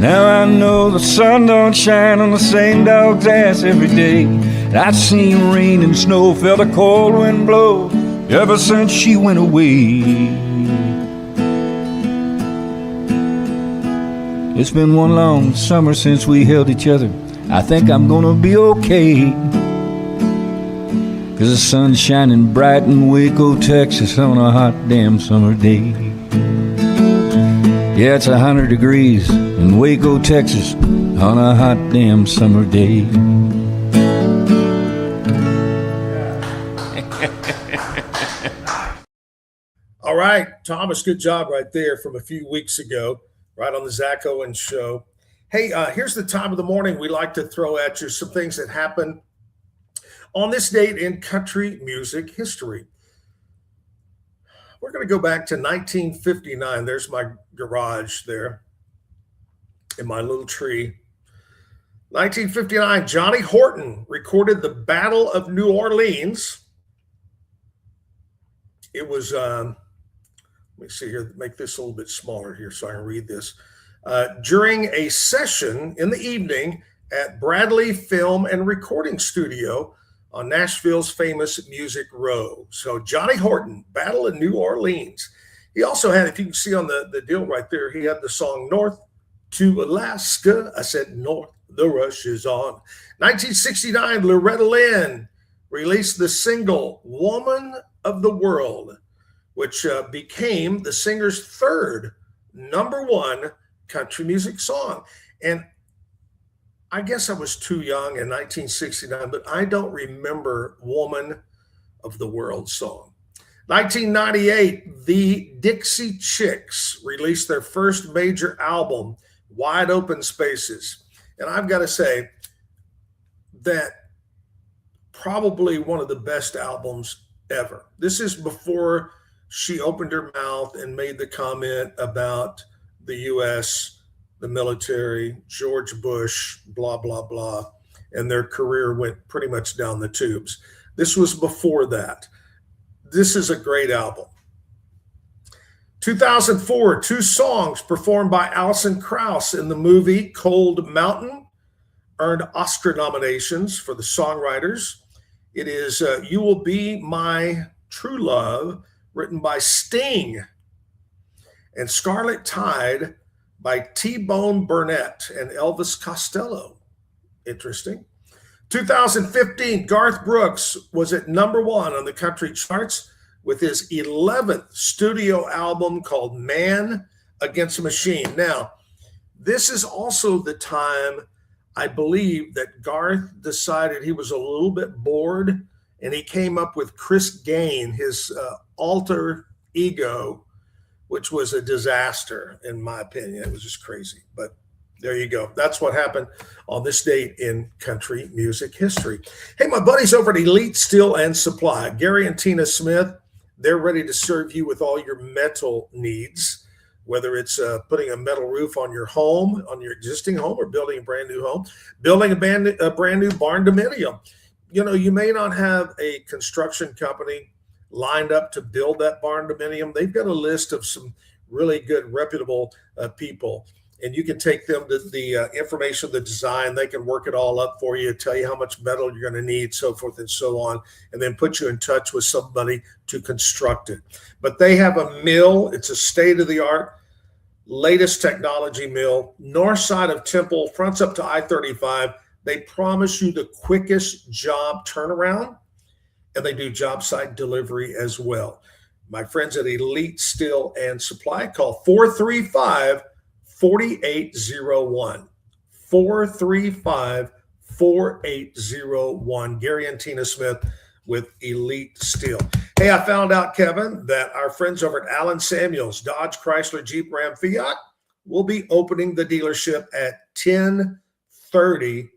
Now I know the sun don't shine on the same dog's ass every day. And I've seen rain and snow, felt a cold wind blow ever since she went away. It's been one long summer since we held each other. I think I'm gonna be okay, 'cause the sun's shining bright in Waco, Texas on a hot damn summer day. Yeah, it's 100 degrees in Waco, Texas on a hot damn summer day. All right, Thomas, good job right there from a few weeks ago, right on the Zack Owen show. Hey, here's the time of the morning we like to throw at you some things that happened on this date in country music history. We're going to go back to 1959. There's my garage there in my little tree. 1959, Johnny Horton recorded the Battle of New Orleans. It was, let me see here, make this a little bit smaller here so I can read this. During a session in the evening at Bradley Film and Recording Studio on Nashville's famous Music Row. So Johnny Horton, Battle of New Orleans. He also had, if you can see on the deal right there, he had the song North to Alaska. I said North, the rush is on. 1969, Loretta Lynn released the single Woman of the World, which became the singer's third #1 country music song. And I guess I was too young in 1969, but I don't remember Woman of the World song. 1998, the Dixie Chicks released their first major album, Wide Open Spaces. And I've got to say that probably one of the best albums ever. This is before she opened her mouth and made the comment about the U.S., the military, George Bush, blah, blah, blah, and their career went pretty much down the tubes. This was before that. This is a great album. 2004, 2 songs performed by Alison Krauss in the movie Cold Mountain earned Oscar nominations for the songwriters. It is You Will Be My True Love, written by Sting, and Scarlet Tide by T-Bone Burnett and Elvis Costello. Interesting. 2015, Garth Brooks was at #1 on the country charts with his 11th studio album called Man Against a Machine. Now, this is also the time I believe that Garth decided he was a little bit bored, and he came up with Chris Gain, his alter ego, which was a disaster, in my opinion. It was just crazy. But there you go. That's what happened on this date in country music history. Hey, my buddies over at Elite Steel and Supply, Gary and Tina Smith, they're ready to serve you with all your metal needs, whether it's putting a metal roof on your home, on your existing home, or building a brand new home, building a brand new barn dominium. You know, you may not have a construction company lined up to build that barn dominium. They've got a list of some really good, reputable people, and you can take them to the information, the design. They can work it all up for you, tell you how much metal you're going to need, so forth and so on, and then put you in touch with somebody to construct it. But they have a mill. It's a state-of-the-art, latest technology mill, north side of Temple, fronts up to I-35. They promise you the quickest job turnaround, and they do job site delivery as well. My friends at Elite Steel and Supply, call 435-4801. 435-4801. Gary and Tina Smith with Elite Steel. Hey, I found out, Kevin, that our friends over at Allen Samuels, Dodge, Chrysler, Jeep, Ram, Fiat, will be opening the dealership at 10:30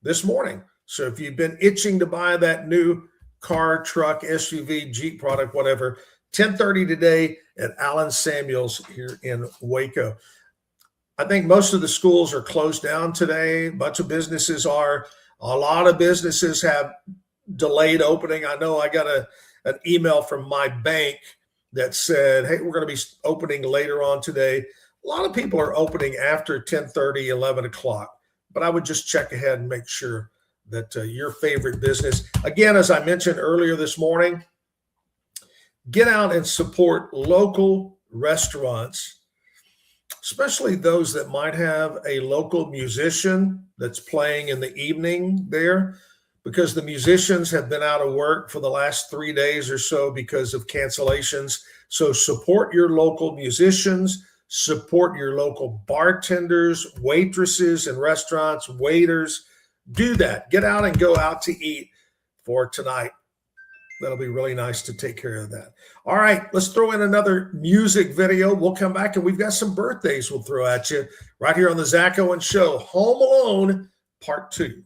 this morning. So if you've been itching to buy that new car, truck, SUV, Jeep product, whatever, 10:30 today at Allen Samuels here in Waco. I think most of the schools are closed down today. A bunch of businesses are. A lot of businesses have delayed opening. I know I got an email from my bank that said, hey, we're going to be opening later on today. A lot of people are opening after 10:30, 11 o'clock. But I would just check ahead and make sure that your favorite business, again, as I mentioned earlier this morning, get out and support local restaurants, especially those that might have a local musician that's playing in the evening there, because the musicians have been out of work for the last 3 days or so because of cancellations. So support your local musicians, support your local bartenders, waitresses in restaurants, waiters. Do that. Get out and go out to eat for tonight. That'll be really nice to take care of that. All right, let's throw in another music video. We'll come back and we've got some birthdays we'll throw at you right here on the Zack Owen Show. Home Alone, Part 2.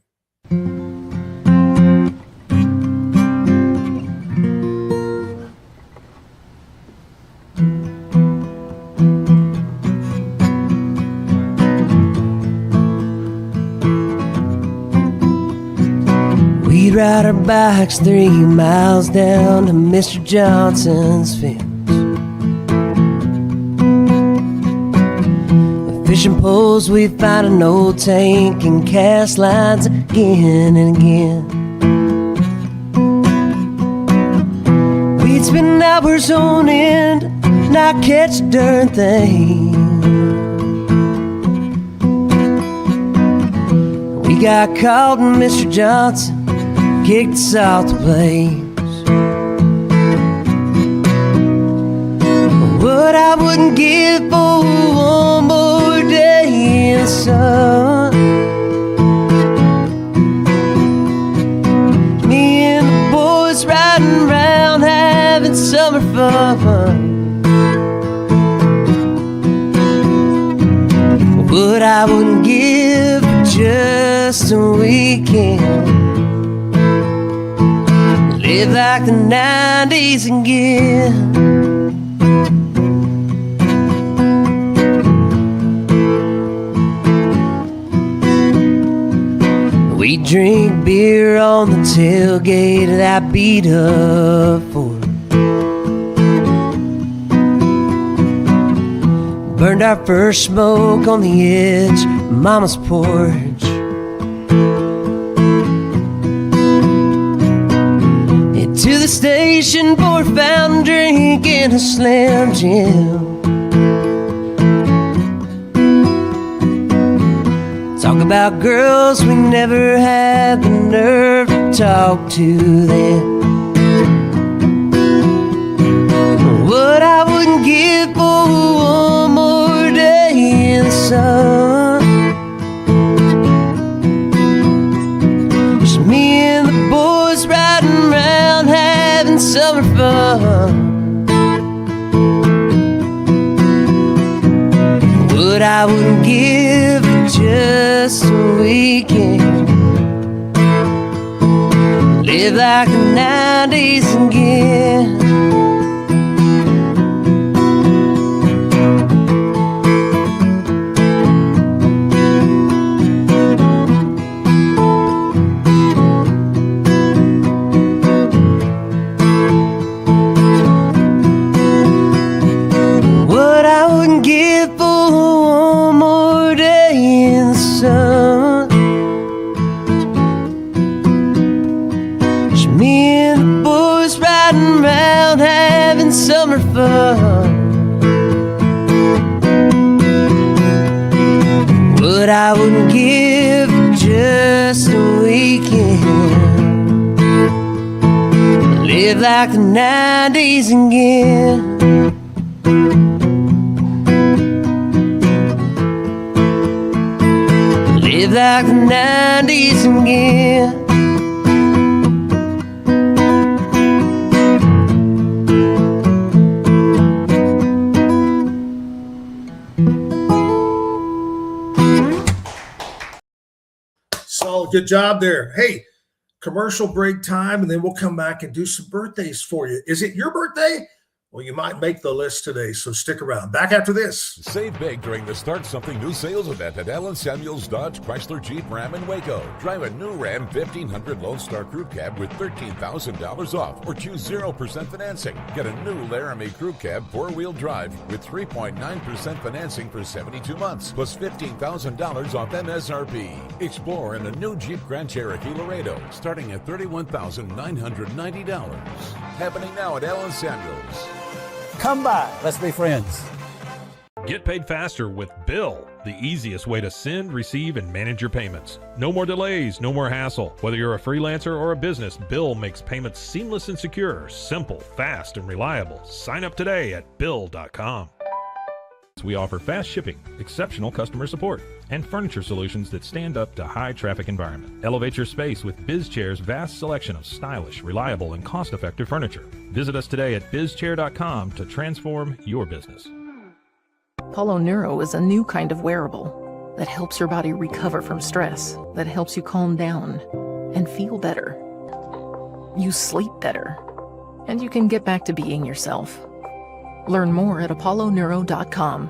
We'd ride our bikes 3 miles down to Mr. Johnson's fence. With fishing poles, we'd find an old tank and cast lines again and again. We'd spend hours on end, not catch a darn thing. We got caught and Mr. Johnson kicked us out the place. What I wouldn't give for one more day in the sun. Me and the boys riding around having summer fun. What I wouldn't give for just a weekend. Live like the 90s again. We drink beer on the tailgate of that beat up Ford. Burned our first smoke on the edge of Mama's porch. To the station for a fountain drink and a Slam Jim. Talk about girls we never had the nerve to talk to them. What I wouldn't give for one more day in the sun. having summer fun. What I wouldn't give for just a weekend. Live like the 90s again. What I wouldn't give for one more day in the sun. Just me and the boys riding around having summer fun. What I wouldn't give for just a weekend. Live like the 90s again. Live like the 90s again. Solid, good job there. Hey, commercial break time, and then we'll come back and do some birthdays for you. Is it your birthday? Well, you might make the list today, so stick around. Back after this. Save big during the Start Something New sales event at Allen Samuels Dodge Chrysler Jeep Ram in Waco. Drive a new Ram 1500 Lone Star Crew Cab with $13,000 off, or choose 0% financing. Get a new Laramie Crew Cab 4-wheel drive with 3.9% financing for 72 months, plus $15,000 off MSRP. Explore in a new Jeep Grand Cherokee Laredo, starting at $31,990. Happening now at Allen Samuels. Come by. Let's be friends. Get paid faster with Bill, the easiest way to send, receive, and manage your payments. No more delays, no more hassle. Whether you're a freelancer or a business, Bill makes payments seamless and secure, simple, fast, and reliable. Sign up today at Bill.com. We offer fast shipping, exceptional customer support, and furniture solutions that stand up to high traffic environment. Elevate your space with BizChair's vast selection of stylish, reliable, and cost-effective furniture. Visit us today at bizchair.com to transform your business. Polo Neuro is a new kind of wearable that helps your body recover from stress, that helps you calm down and feel better. You sleep better, and you can get back to being yourself. Learn more at apolloneuro.com.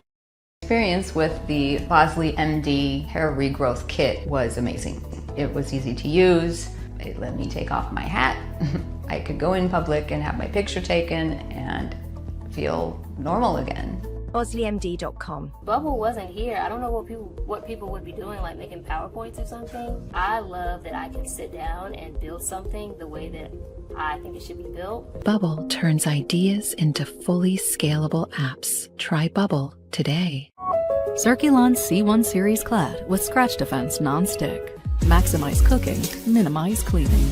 Experience with the Bosley MD hair regrowth kit was amazing. It was easy to use. It let me take off my hat. I could go in public and have my picture taken and feel normal again. BosleyMD.com. Bubble wasn't here. I don't know what people would be doing, like making PowerPoints or something. I love that I can sit down and build something the way that I think it should be built. Bubble turns ideas into fully scalable apps. Try Bubble today. Circulon C1 Series Clad with scratch defense non-stick. Maximize cooking, minimize cleaning.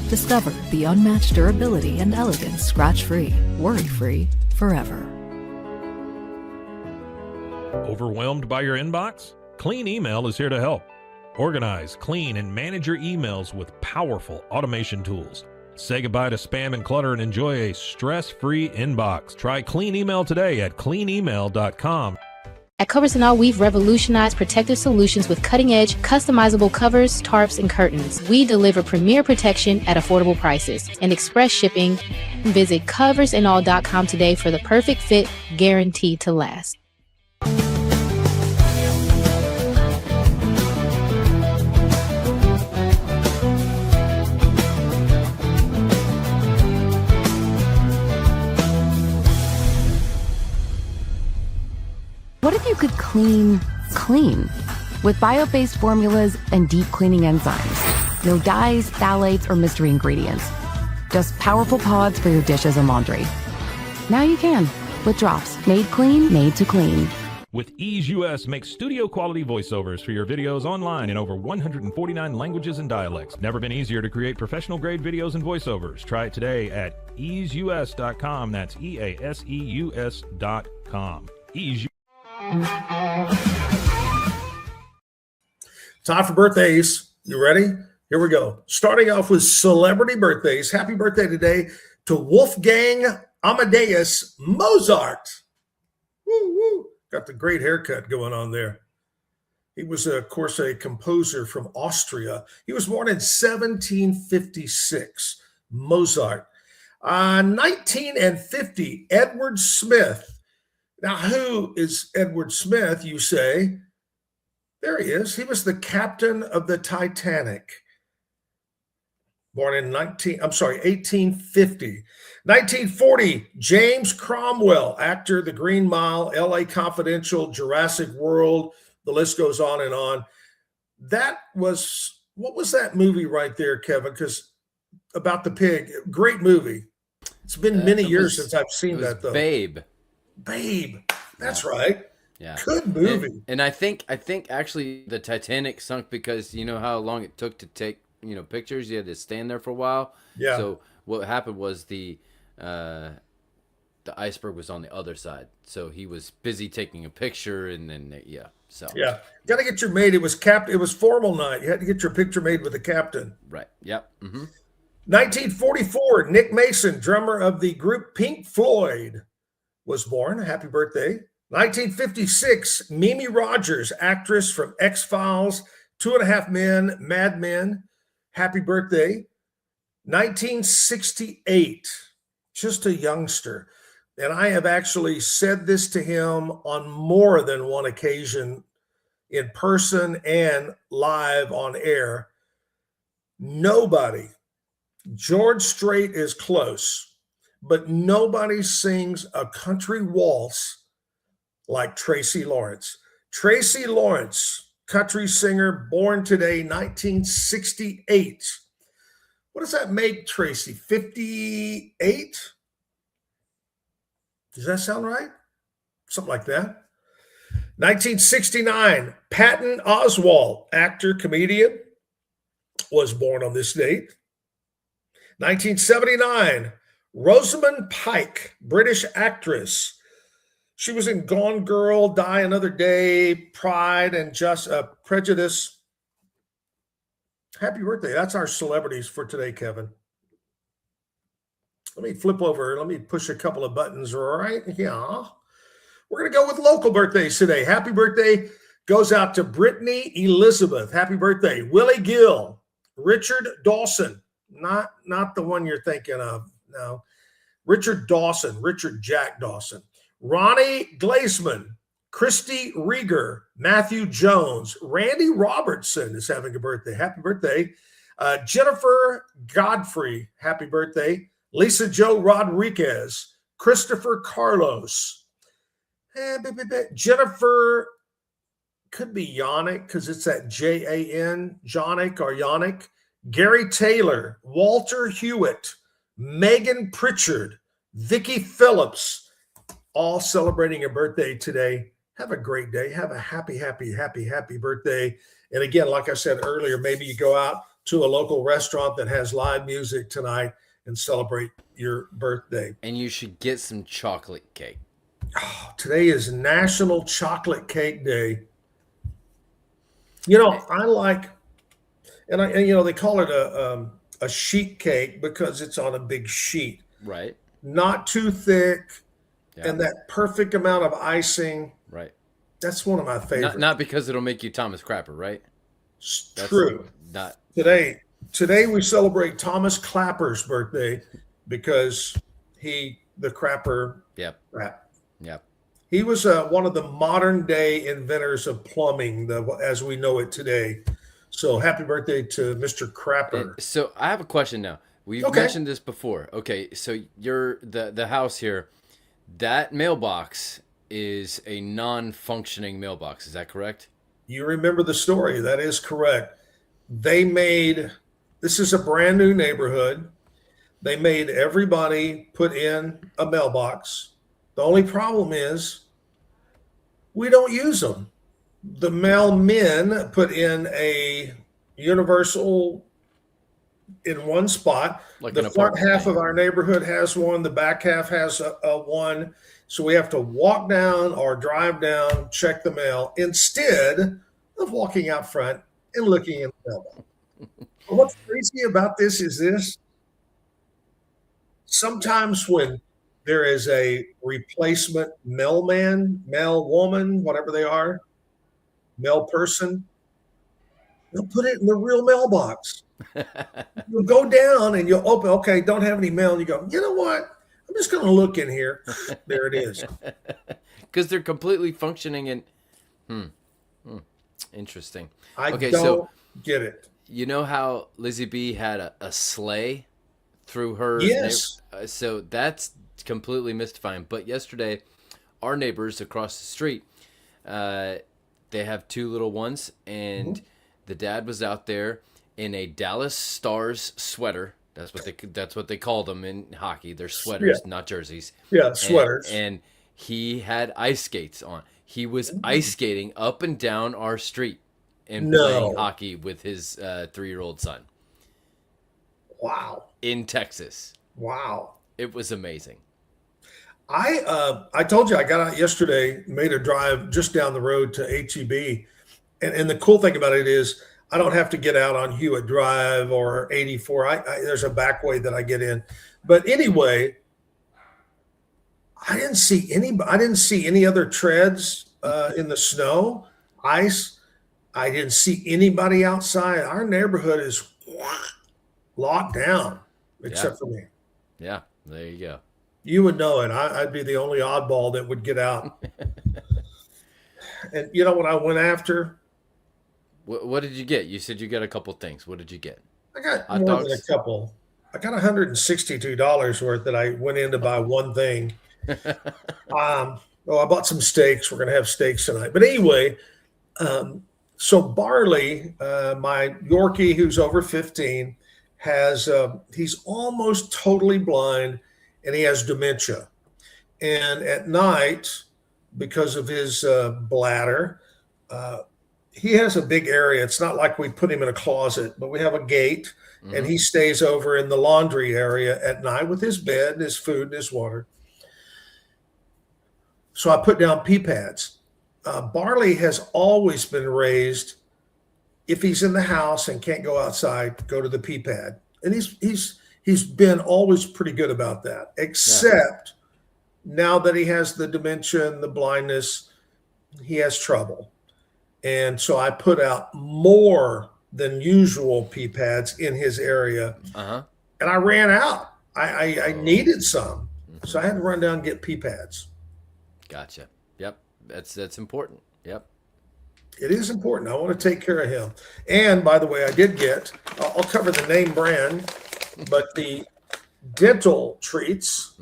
Discover the unmatched durability and elegance scratch-free, worry-free, forever. Overwhelmed by your inbox? Clean Email is here to help. Organize, clean, and manage your emails with powerful automation tools. Say goodbye to spam and clutter and enjoy a stress-free inbox. Try Clean Email today at cleanemail.com. At Covers and All, we've revolutionized protective solutions with cutting-edge, customizable covers, tarps, and curtains. We deliver premier protection at affordable prices and express shipping. Visit coversandall.com today for the perfect fit, guaranteed to last. What if you could clean clean with bio-based formulas and deep cleaning enzymes? No dyes, phthalates, or mystery ingredients. Just powerful pods for your dishes and laundry. Now you can with drops made clean, made to clean. With Ease US, make studio quality voiceovers for your videos online in over 149 languages and dialects. Never been easier to create professional grade videos and voiceovers. Try it today at easeus.com. That's EASEUS.com. Ease. Time for birthdays. You ready? Here we go. Starting off with celebrity birthdays. Happy birthday today to Wolfgang Amadeus Mozart. Woo, woo. Got the great haircut going on there. He was, of course, a composer from Austria. He was born in 1756. Mozart. 1950, Edward Smith. Now, who is Edward Smith, you say? There he is. He was the captain of the Titanic. Born in 1850. 1940, James Cromwell, actor, The Green Mile, LA Confidential, Jurassic World, the list goes on and on. What was that movie right there, Kevin? Because about the pig, great movie. It's been many years since I've seen that, though. Babe. That's right. Yeah. Good movie. And I think actually the Titanic sunk because you know how long it took to take, pictures? You had to stand there for a while. Yeah. So what happened was the iceberg was on the other side. So he was busy taking a picture and then So yeah. Got to get your made. It was formal night. You had to get your picture made with the captain. Right. Yep. Mm-hmm. 1944, Nick Mason, drummer of the group Pink Floyd, was born. Happy birthday. 1956, Mimi Rogers, actress from X-Files, 2.5 Men, Mad Men. Happy birthday. 1968, just a youngster. And I have actually said this to him on more than one occasion in person and live on air. Nobody, George Strait is close, but nobody sings a country waltz like Tracy Lawrence. Tracy Lawrence, country singer, born today, 1968. What does that make Tracy? 58? Does that sound right? Something like that. 1969, Patton Oswalt, actor, comedian, was born on this date. 1979, Rosamund Pike, British actress. She was in Gone Girl, Die Another Day, Pride and Prejudice. Happy birthday. That's our celebrities for today, Kevin. Let me flip over. Let me push a couple of buttons right here. We're going to go with local birthdays today. Happy birthday goes out to Brittany Elizabeth. Happy birthday. Willie Gill, Richard Dawson. Not the one you're thinking of. No. Richard Dawson, Richard Jack Dawson. Ronnie Glazeman, Christy Rieger, Matthew Jones, Randy Robertson is having a birthday. Happy birthday. Jennifer Godfrey, happy birthday. Lisa Jo Rodriguez, Christopher Carlos. Jennifer, could be Yannick because it's that Jan, Jonick or Yannick. Gary Taylor, Walter Hewitt, Megan Pritchard, Vicki Phillips, all celebrating a birthday today. Have a great day. Have a happy birthday. And again, like I said earlier, maybe you go out to a local restaurant that has live music tonight and celebrate your birthday. And you should get some chocolate cake. Oh, today is National Chocolate Cake Day. I like, and they call it a sheet cake because it's on a big sheet. Right. Not too thick. Yeah. And that perfect amount of icing. Right. That's one of my favorites. Not because it'll make you Thomas Crapper, right? That's true. Not today we celebrate Thomas Clapper's birthday because the crapper. Yep. Crap. Yep. He was one of the modern day inventors of plumbing, as we know it today. So happy birthday to Mr. Crapper. So I have a question now. We've mentioned this before. Okay, so you're the house here. That mailbox is a non-functioning mailbox. Is that correct? You remember the story. That is correct. This is a brand new neighborhood. They made everybody put in a mailbox. The only problem is we don't use them. The mailmen put in a universal in one spot. Like the front half of our neighborhood has one. The back half has a one. So we have to walk down or drive down, check the mail, instead of walking out front and looking in the mailbox. What's crazy about this is this. sometimes when there is a replacement mailman, mail woman, whatever they are, mail person, they'll put it in the real mailbox. You'll go down and you'll open, okay, don't have any mail. And you go, you know what? I'm just going to look in here. There it is. Because they're completely functioning and interesting. I don't get it. You know how Lizzie B had a sleigh through her? Yes. So that's completely mystifying. But yesterday, our neighbors across the street, they have 2 little ones, and the dad was out there in a Dallas Stars sweater. That's what they call them in hockey. They're sweaters, not jerseys. Yeah, sweaters. And he had ice skates on. He was ice skating up and down our street and playing hockey with his 3-year-old son. Wow. In Texas. Wow. It was amazing. I told you I got out yesterday, made a drive just down the road to HEB. And the cool thing about it is I don't have to get out on Hewitt Drive or 84. There's a back way that I get in. But anyway, I didn't see any other treads in the snow, ice. I didn't see anybody outside. Our neighborhood is locked down, except for me. Yeah, there you go. You would know it. I'd be the only oddball that would get out. And you know what I went after? What did you get? You said you got a couple things. What did you get? I got more than a couple. I got $162 worth that I went in to buy one thing. I bought some steaks. We're going to have steaks tonight. But anyway, so Barley, my Yorkie, who's over 15, he's almost totally blind, and he has dementia. And at night, because of his bladder, he has a big area. It's not like we put him in a closet, but we have a gate, and he stays over in the laundry area at night with his bed, and his food, and his water. So I put down pee pads. Barley has always been raised, if he's in the house and can't go outside, go to the pee pad. And he's been always pretty good about that, except now that he has the dementia and the blindness, he has trouble. And so I put out more than usual pee pads in his area. And I ran out. I needed some. So I had to run down and get pee pads. Gotcha. Yep. That's important. Yep. It is important. I want to take care of him. And by the way, I did get, I'll cover the name brand, but the dental treats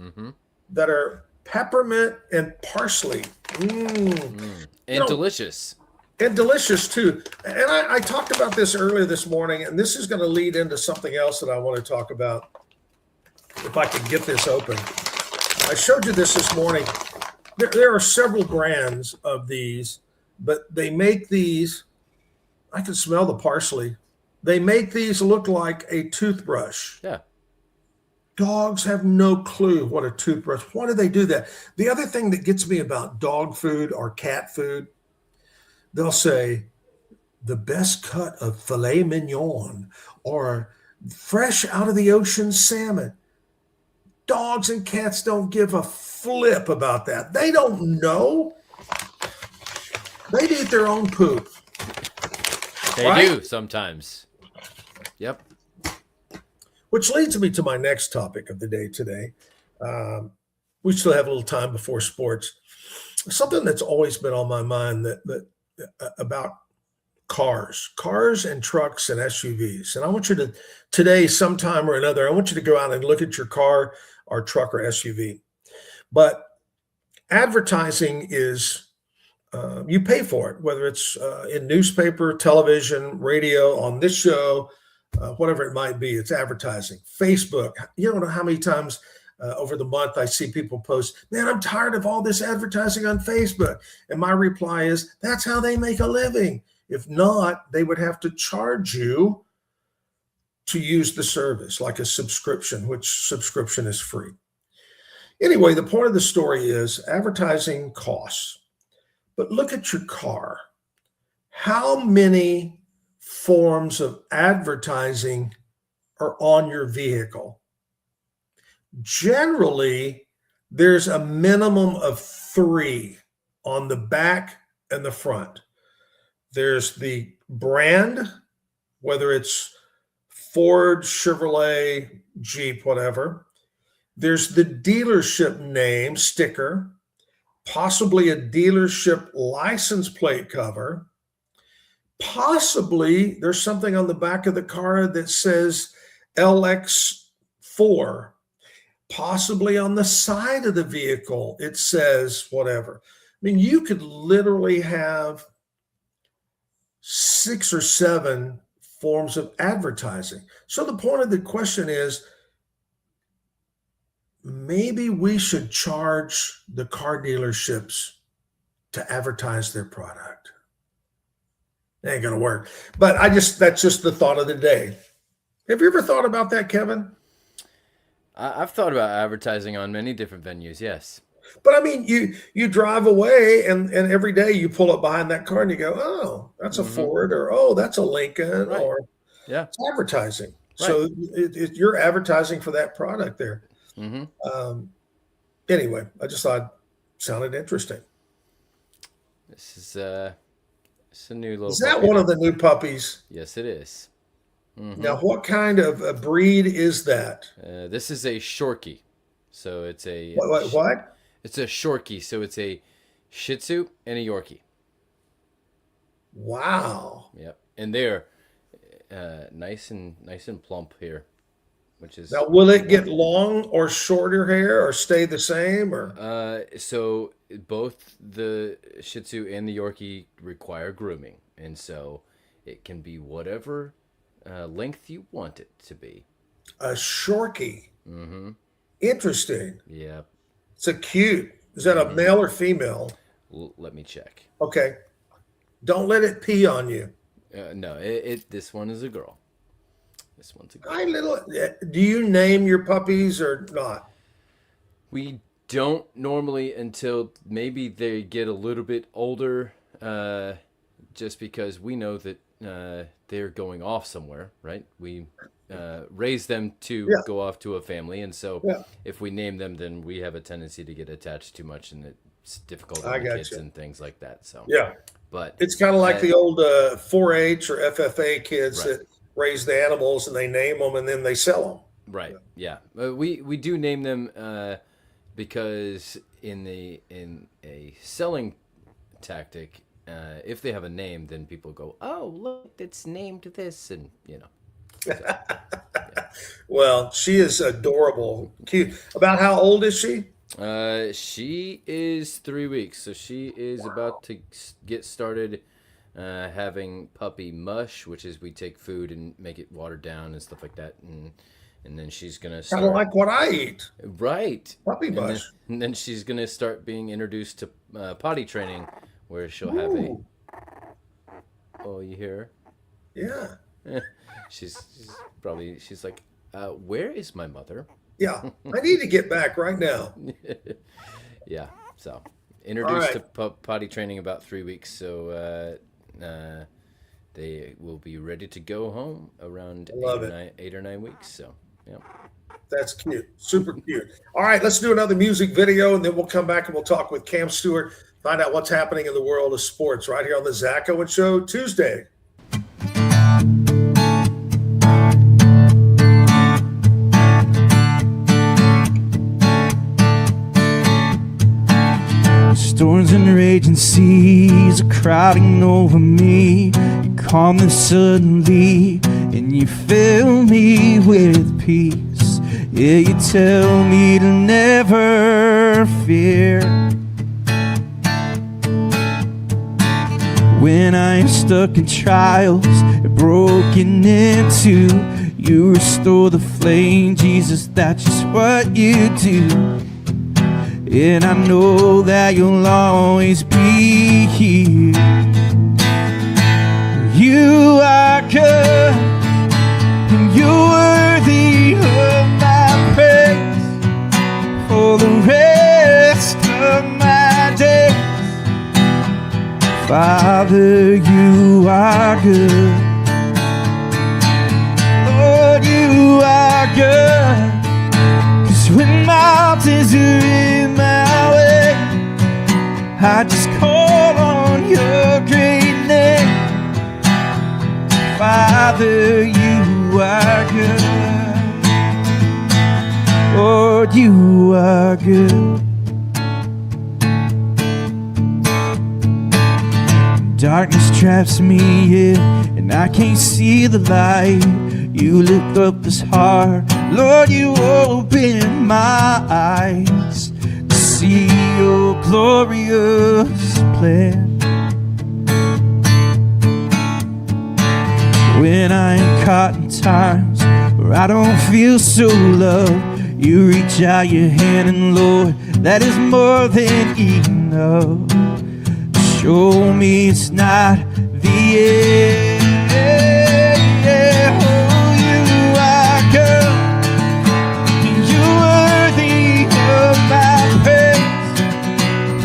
that are peppermint and parsley. And delicious. And delicious too. And I talked about this earlier this morning, and this is going to lead into something else that I want to talk about. If I can get this open. I showed you this morning. There are several brands of these, but they make these, I can smell the parsley. They make these look like a toothbrush. Yeah. Dogs have no clue what a toothbrush. Why do they do that? The other thing that gets me about dog food or cat food, they'll say the best cut of filet mignon or fresh out of the ocean salmon. Dogs and cats don't give a flip about that. They don't know. They'd eat their own poop. They do sometimes. Yep. Which leads me to my next topic of the day today. We still have a little time before sports. Something that's always been on my mind that about cars and trucks and SUVs. And I want you to, today, sometime or another, I want you to go out and look at your car or truck or SUV. But advertising is, you pay for it, whether it's in newspaper, television, radio, on this show, whatever it might be, it's advertising. Facebook, you don't know how many times over the month I see people post, man, I'm tired of all this advertising on Facebook. And my reply is, that's how they make a living. If not, they would have to charge you to use the service, like a subscription, which subscription is free. Anyway, the point of the story is advertising costs. But look at your car. How many forms of advertising are on your vehicle? Generally, there's a minimum of 3 on the back and the front. There's the brand, whether it's Ford, Chevrolet, Jeep, whatever. There's the dealership name sticker, possibly a dealership license plate cover. Possibly there's something on the back of the car that says LX4. Possibly on the side of the vehicle, it says whatever. I mean, you could literally have 6 or 7 forms of advertising. So the point of the question is, maybe we should charge the car dealerships to advertise their product. It ain't gonna work. But that's just the thought of the day. Have you ever thought about that, Kevin? I've thought about advertising on many different venues, yes. But I mean, you drive away and every day you pull up behind that car and you go, oh, that's a Ford, or oh, that's a Lincoln, Right. or Yeah. it's advertising. Right. So you're advertising for that product there. Anyway, I just thought it sounded interesting. This is it's a new little. Is that one of the new puppies? Yes, it is. Now, what kind of a breed is that? This is a Shorkie. So it's a what? It's a Shorkie. So it's a Shih Tzu and a Yorkie. Wow. Yep, and they're nice and plump here, which is. Now, will it get long or shorter hair, or stay the same, or? So both the Shih Tzu and the Yorkie require grooming, and so it can be whatever length you want it to be. A Shorkie. Interesting. Yeah. It's a cute. Is that a male or female? Let me check. Okay. Don't let it pee on you. No, this one is a girl. This one's a girl. Hi, little. Do you name your puppies or not? We don't normally until maybe they get a little bit older, just because we know that they're going off somewhere, right? We raise them to go off to a family, and so if we name them, then we have a tendency to get attached too much, and it's difficult on the kids and things like that. So but it's kind of like the old 4-H or FFA kids Right. that raise the animals and they name them and then they sell them. Right. Yeah. We do name them because in a selling tactic, if they have a name, then people go, "Oh, look, it's named this," and you know. So, Well, she is adorable, cute. About how old is she? She is 3 weeks, so she is about to get started having puppy mush, which is we take food and make it watered down and stuff like that, and then she's gonna start Kind of like what I eat. Right, puppy mush. And then she's gonna start being introduced to potty training, where she'll have a. Oh, you hear her? Yeah. She's like, where is my mother? Yeah, I need to get back right now. Yeah, so introduced All to potty training about 3 weeks, so they will be ready to go home around 8 or 9 weeks. So yeah, That's cute, super cute. All right, let's do another music video, and then we'll come back and we'll talk with Cam Stewart, find out what's happening in the world of sports right here on the Zack Owen Show Tuesday. Storms and raging seas are crowding over me. You calm them suddenly, and you fill me with peace. Yeah, you tell me to never fear. When I am stuck in trials, broken in two, you restore the flame, Jesus, that's just what you do. And I know that you'll always be here. You are good, and you're worthy of my praise for the rest of my days. Father, you are good. Lord, you are good, 'cause when mountains are in my way, I just call on your great name. Father, you are good. Lord, you are good. Darkness traps me, yeah, and I can't see the light. You lift up this heart, Lord, you open my eyes to see your glorious plan. When I am caught in times where I don't feel so loved, you reach out your hand, and Lord, that is more than enough. Show me it's not the end. Oh, you are good. You're worthy of my praise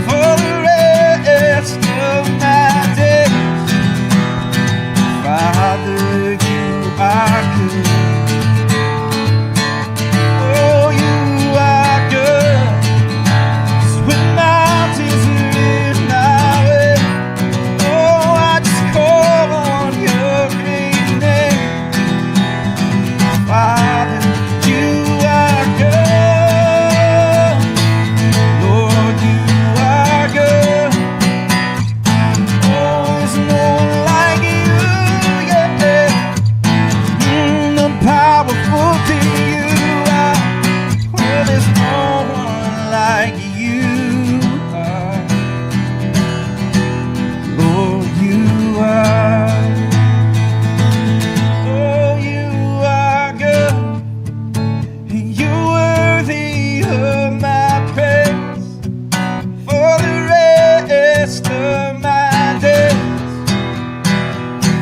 for the rest of my days. Father, you are good. Oh, you are good. 'Cause when mountains are in my way, oh, I just call on your great name. Father, you are good. Lord, you are good. Oh, there's no one like you, yeah. The powerful thing you are. Well, there's no one like you are. Lord, you are. Oh, you are good. You're worthy of my praise for the rest of my days.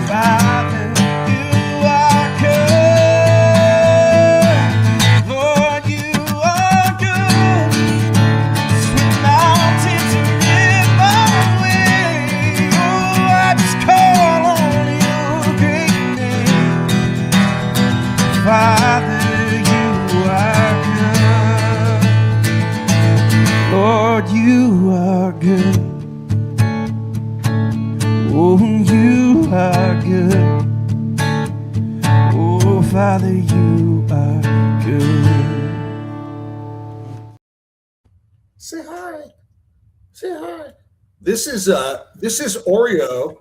Father, you are good. Lord, you are good. Sweet mountains are in my way. Oh, I just call on your great name. Father, you are good. Lord, you are good. Oh, you are good. Oh, Father, you are good. Say hi. Say hi. This is Oreo,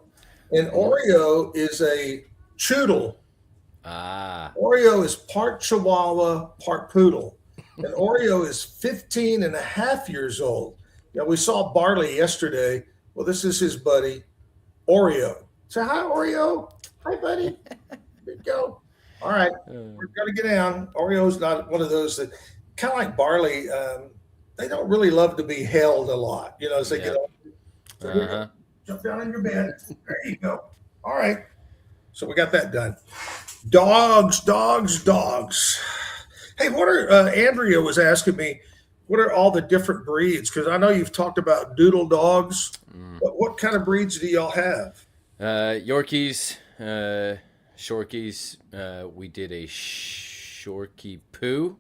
and Oreo is a choodle. Oreo is part Chihuahua, part poodle. And Oreo is 15 and a half years old. Yeah, we saw Barley yesterday. Well, this is his buddy, Oreo. Say hi, Oreo. Hi, buddy. There you go. All right. We're going to get down. Oreo's not one of those that, kind of like Barley, they don't really love to be held a lot. You know, as they get older. So here you go. Jump down in your bed. There you go. All right. So we got that done. Dogs. Hey, what are Andrea was asking me, what are all the different breeds? Because I know you've talked about doodle dogs. But what kind of breeds do y'all have? Yorkies, Shorkies. We did a Shorkie poo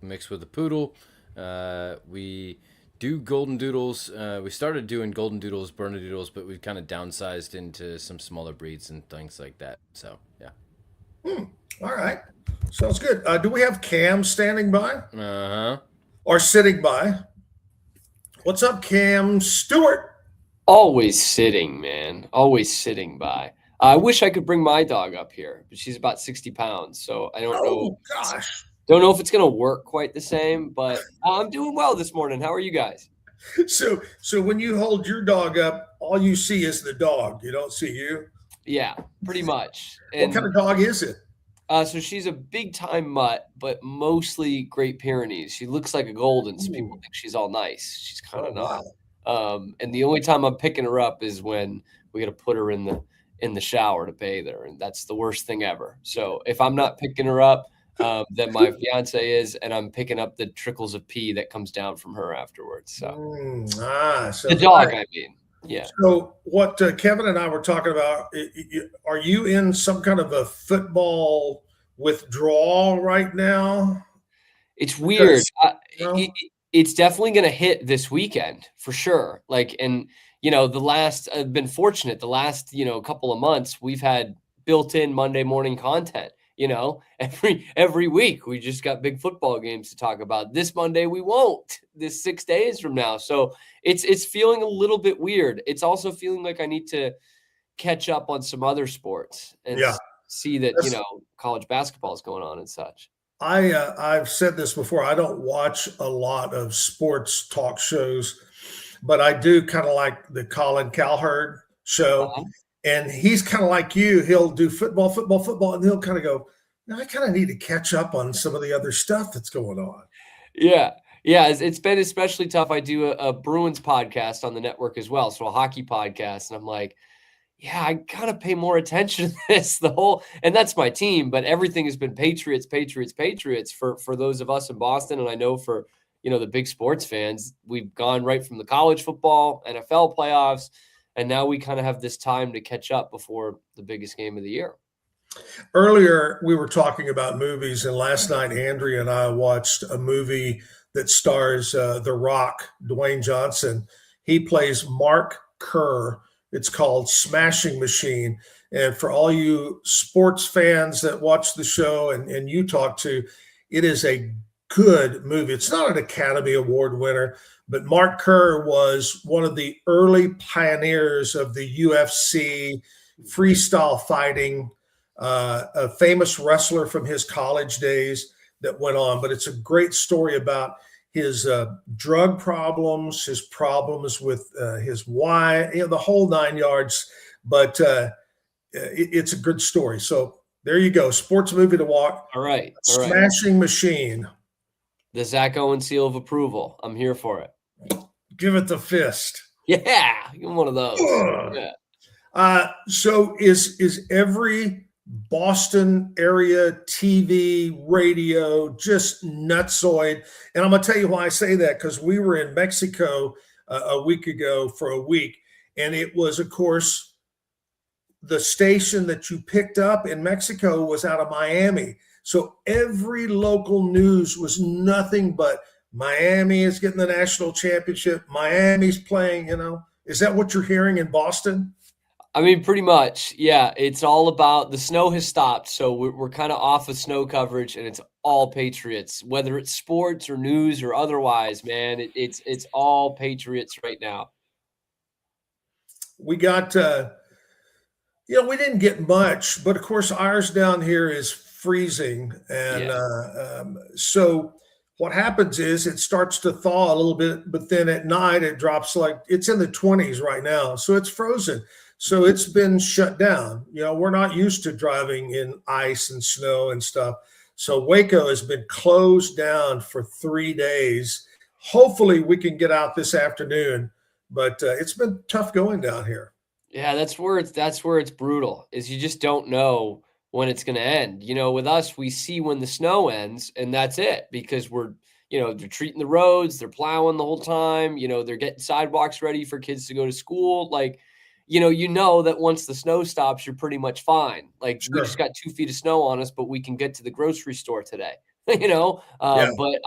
mixed with a poodle. We do golden doodles. We started doing golden doodles, Bernedoodles, but we've kind of downsized into some smaller breeds and things like that. So, yeah. All right. Sounds good. Do we have Cam standing by? Uh-huh. Or sitting by? What's up, Cam Stewart? Always sitting, man. Always sitting by. I wish I could bring my dog up here, but she's about 60 pounds, so I don't know. Gosh. Don't know if it's going to work quite the same, but I'm doing well this morning. How are you guys? So when you hold your dog up, all you see is the dog. You don't see you? Yeah, pretty much. What kind of dog is it? So she's a big-time mutt, but mostly Great Pyrenees. She looks like a golden, so people think she's all nice. She's kind of not. And the only time I'm picking her up is when we got to put her in the shower to bathe her, and that's the worst thing ever. So if I'm not picking her up, then my fiance is, and I'm picking up the trickles of pee that comes down from her afterwards. So, so the dog, I mean, yeah. So what Kevin and I were talking about, are you in some kind of a football withdrawal right now? It's weird. Because, It's definitely going to hit this weekend for sure. Like, and I've been fortunate the last, couple of months, we've had built-in Monday morning content, every week we just got big football games to talk about. This Monday we won't, this 6 days from now. So it's feeling a little bit weird. It's also feeling like I need to catch up on some other sports and see that, college basketball is going on and such. I've said this before. I don't watch a lot of sports talk shows, but I do kind of like the Colin Cowherd show. And he's kind of like you. He'll do football, and he'll kind of go, I kind of need to catch up on some of the other stuff that's going on. Yeah. Yeah. It's been especially tough. I do a Bruins podcast on the network as well. So a hockey podcast. And I'm like, yeah, I gotta pay more attention to this. And that's my team, but everything has been Patriots for those of us in Boston. And I know for, the big sports fans, we've gone right from the college football, NFL playoffs, and now we kind of have this time to catch up before the biggest game of the year. Earlier, we were talking about movies, and last night, Andrea and I watched a movie that stars The Rock, Dwayne Johnson. He plays Mark Kerr. It's called Smashing Machine. And for all you sports fans that watch the show and you talk to, it is a good movie. It's not an Academy Award winner, but Mark Kerr was one of the early pioneers of the UFC freestyle fighting, a famous wrestler from his college days that went on. But it's a great story about his drug problems, his problems with his wife, the whole 9 yards. But it's a good story. So there you go. Sports movie to watch. All right. Smashing Machine. The Zack Owen seal of approval. I'm here for it. Give it the fist. Yeah. One of those. Yeah. So is every Boston area TV, radio, just nutsoid. And I'm going to tell you why I say that, because we were in Mexico a week ago for a week. And it was, of course, the station that you picked up in Mexico was out of Miami. So every local news was nothing but Miami is getting the national championship. Miami's playing, Is that what you're hearing in Boston? I mean, pretty much. Yeah. It's all about the snow has stopped. So we're kind of off of snow coverage, and it's all Patriots, whether it's sports or news or otherwise, man. It's all Patriots right now. We got, we didn't get much, but of course ours down here is freezing. And so what happens is it starts to thaw a little bit, but then at night it drops it's in the 20s right now. So it's frozen. So it's been shut down. We're not used to driving in ice and snow and stuff. So Waco has been closed down for 3 days. Hopefully we can get out this afternoon, but it's been tough going down here. Yeah, that's where it's brutal, is you just don't know when it's going to end. With us, we see when the snow ends, and that's it, because we're, they're treating the roads, they're plowing the whole time, they're getting sidewalks ready for kids to go to school. That once the snow stops, you're pretty much fine. We just got 2 feet of snow on us, but we can get to the grocery store today, But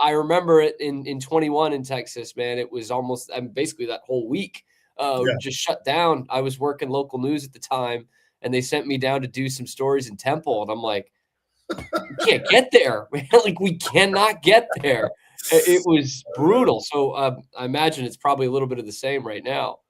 I remember it in 21 in Texas, man. It was almost basically that whole week just shut down. I was working local news at the time, and they sent me down to do some stories in Temple. And I'm like, we can't get there, man. We cannot get there. It was brutal. So I imagine it's probably a little bit of the same right now.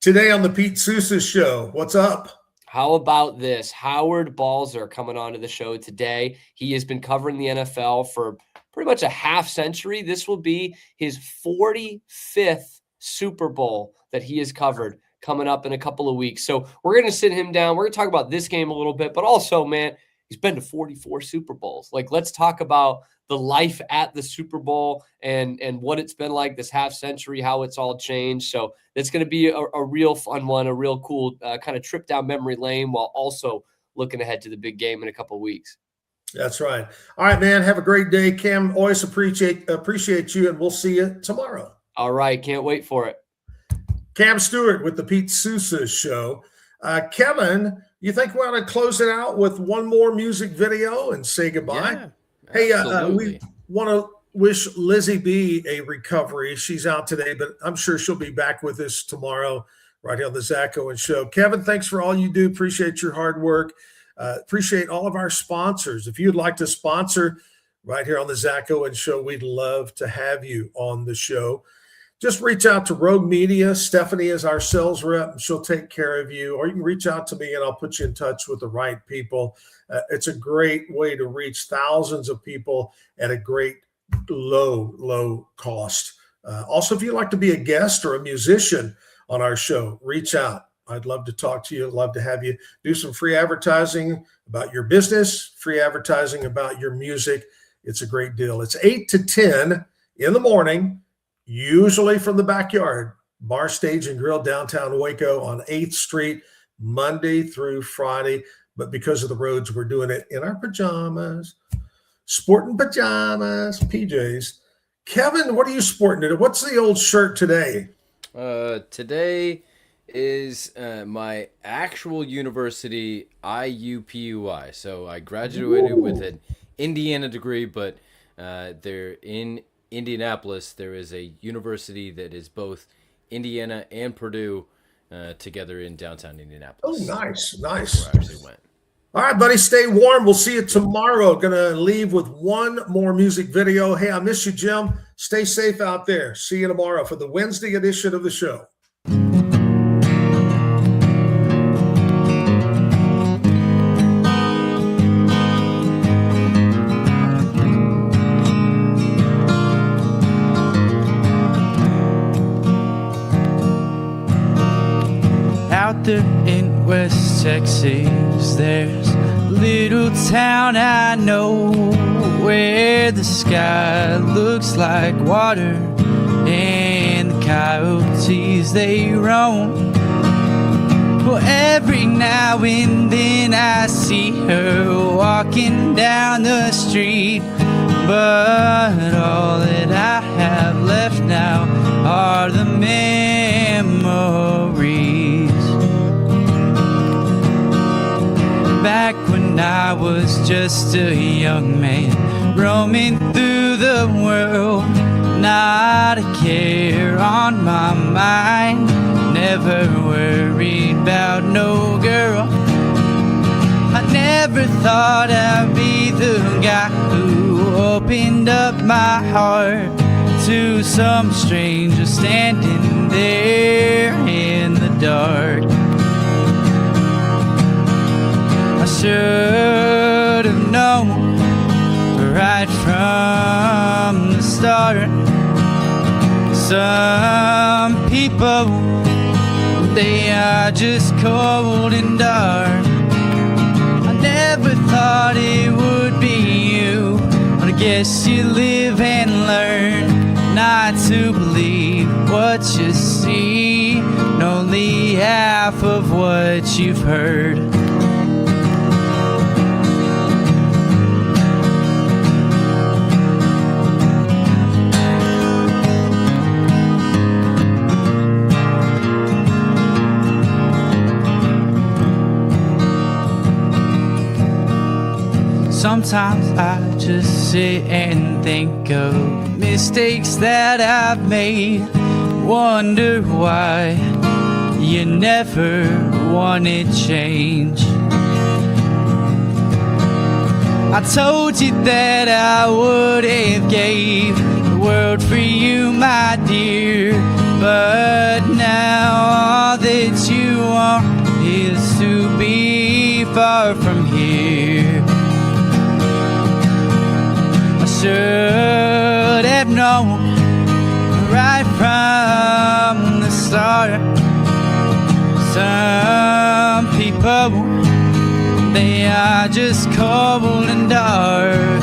Today on the Pete Sousa Show, what's up? How about this? Howard Balzer coming onto the show today. He has been covering the NFL for pretty much a half century. This will be his 45th Super Bowl that he has covered coming up in a couple of weeks. So we're going to sit him down. We're going to talk about this game a little bit, but also, man, he's been to 44 Super Bowls. Let's talk about the life at the Super Bowl and what it's been like this half century, how it's all changed. So it's going to be a real fun one, a real cool kind of trip down memory lane, while also looking ahead to the big game in a couple of weeks. That's right. All right, man. Have a great day, Cam. Always appreciate you, and we'll see you tomorrow. All right. Can't wait for it. Cam Stewart with the Pete Sousa Show. Kevin, you think we ought to close it out with one more music video and say goodbye? Yeah, absolutely. want to wish Lizzie B a recovery. She's out today, but I'm sure she'll be back with us tomorrow right here on the Zack Owen Show. Kevin, thanks for all you do. Appreciate your hard work. Appreciate all of our sponsors. If you'd like to sponsor right here on the Zack Owen Show, we'd love to have you on the show. Just reach out to Rogue Media. Stephanie is our sales rep. She'll take care of you. Or you can reach out to me and I'll put you in touch with the right people. It's a great way to reach thousands of people at a great low cost. Also, if you'd like to be a guest or a musician on our show, reach out. I'd love to talk to you. I'd love to have you do some free advertising about your business, free advertising about your music. It's a great deal. It's 8 to 10 in the morning, usually from the backyard, Bar Stage and Grill, downtown Waco on 8th Street, Monday through Friday. But because of the roads, we're doing it in our pajamas, sporting pajamas, PJs. Kevin, what are you sporting today? What's the old shirt today? Today is my actual university, IUPUI. So I graduated with an Indiana degree, but they're in Indianapolis. There is a university that is both Indiana and Purdue together in downtown Indianapolis. Oh, nice. That's where I actually went. All right, buddy, stay warm. We'll see you tomorrow. Gonna leave with one more music video. Hey, I miss you, Jim. Stay safe out there. See you tomorrow for the Wednesday edition of the show. Out there in West Texas, there's a little town I know where the sky looks like water and the coyotes they roam. Well, every now and then I see her walking down the street, but all that I have left now are the memories. Back when I was just a young man, roaming through the world, not a care on my mind, never worried about no girl. I never thought I'd be the guy who opened up my heart to some stranger standing there in the dark. I should have known right from the start. Some people, they are just cold and dark. I never thought it would be you, but I guess you live and learn not to believe what you see, and only half of what you've heard. Sometimes I just sit and think of mistakes that I've made, wonder why you never wanted change. I told you that I would have gave the world for you, my dear, but now all that you want is to be far from here. Should have known right from the start. Some people, they are just cold and dark.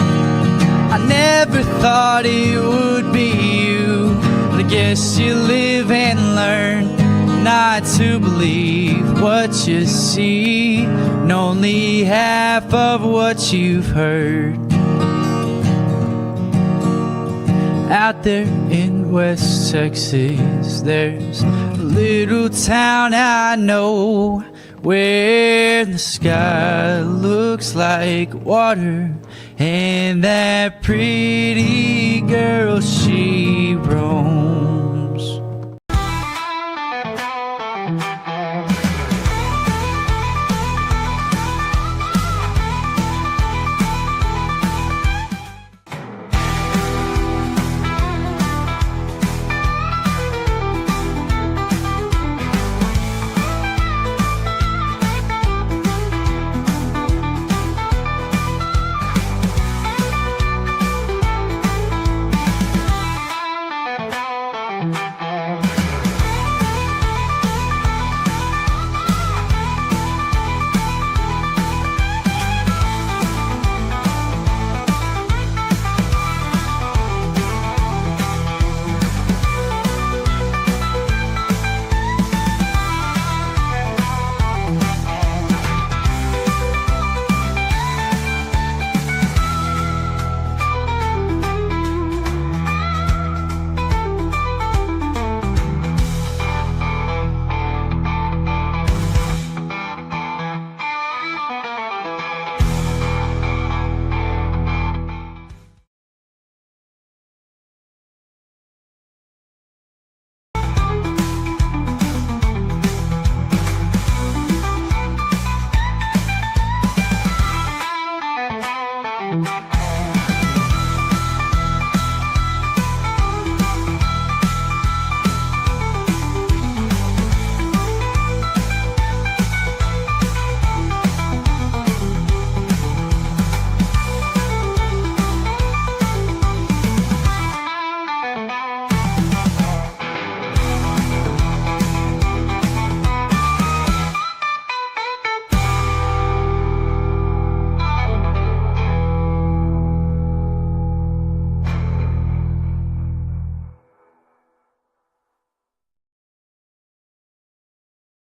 I never thought it would be you, but I guess you live and learn not to believe what you see, and only half of what you've heard. Out there in West Texas, there's a little town I know where the sky looks like water And that pretty girl, she roams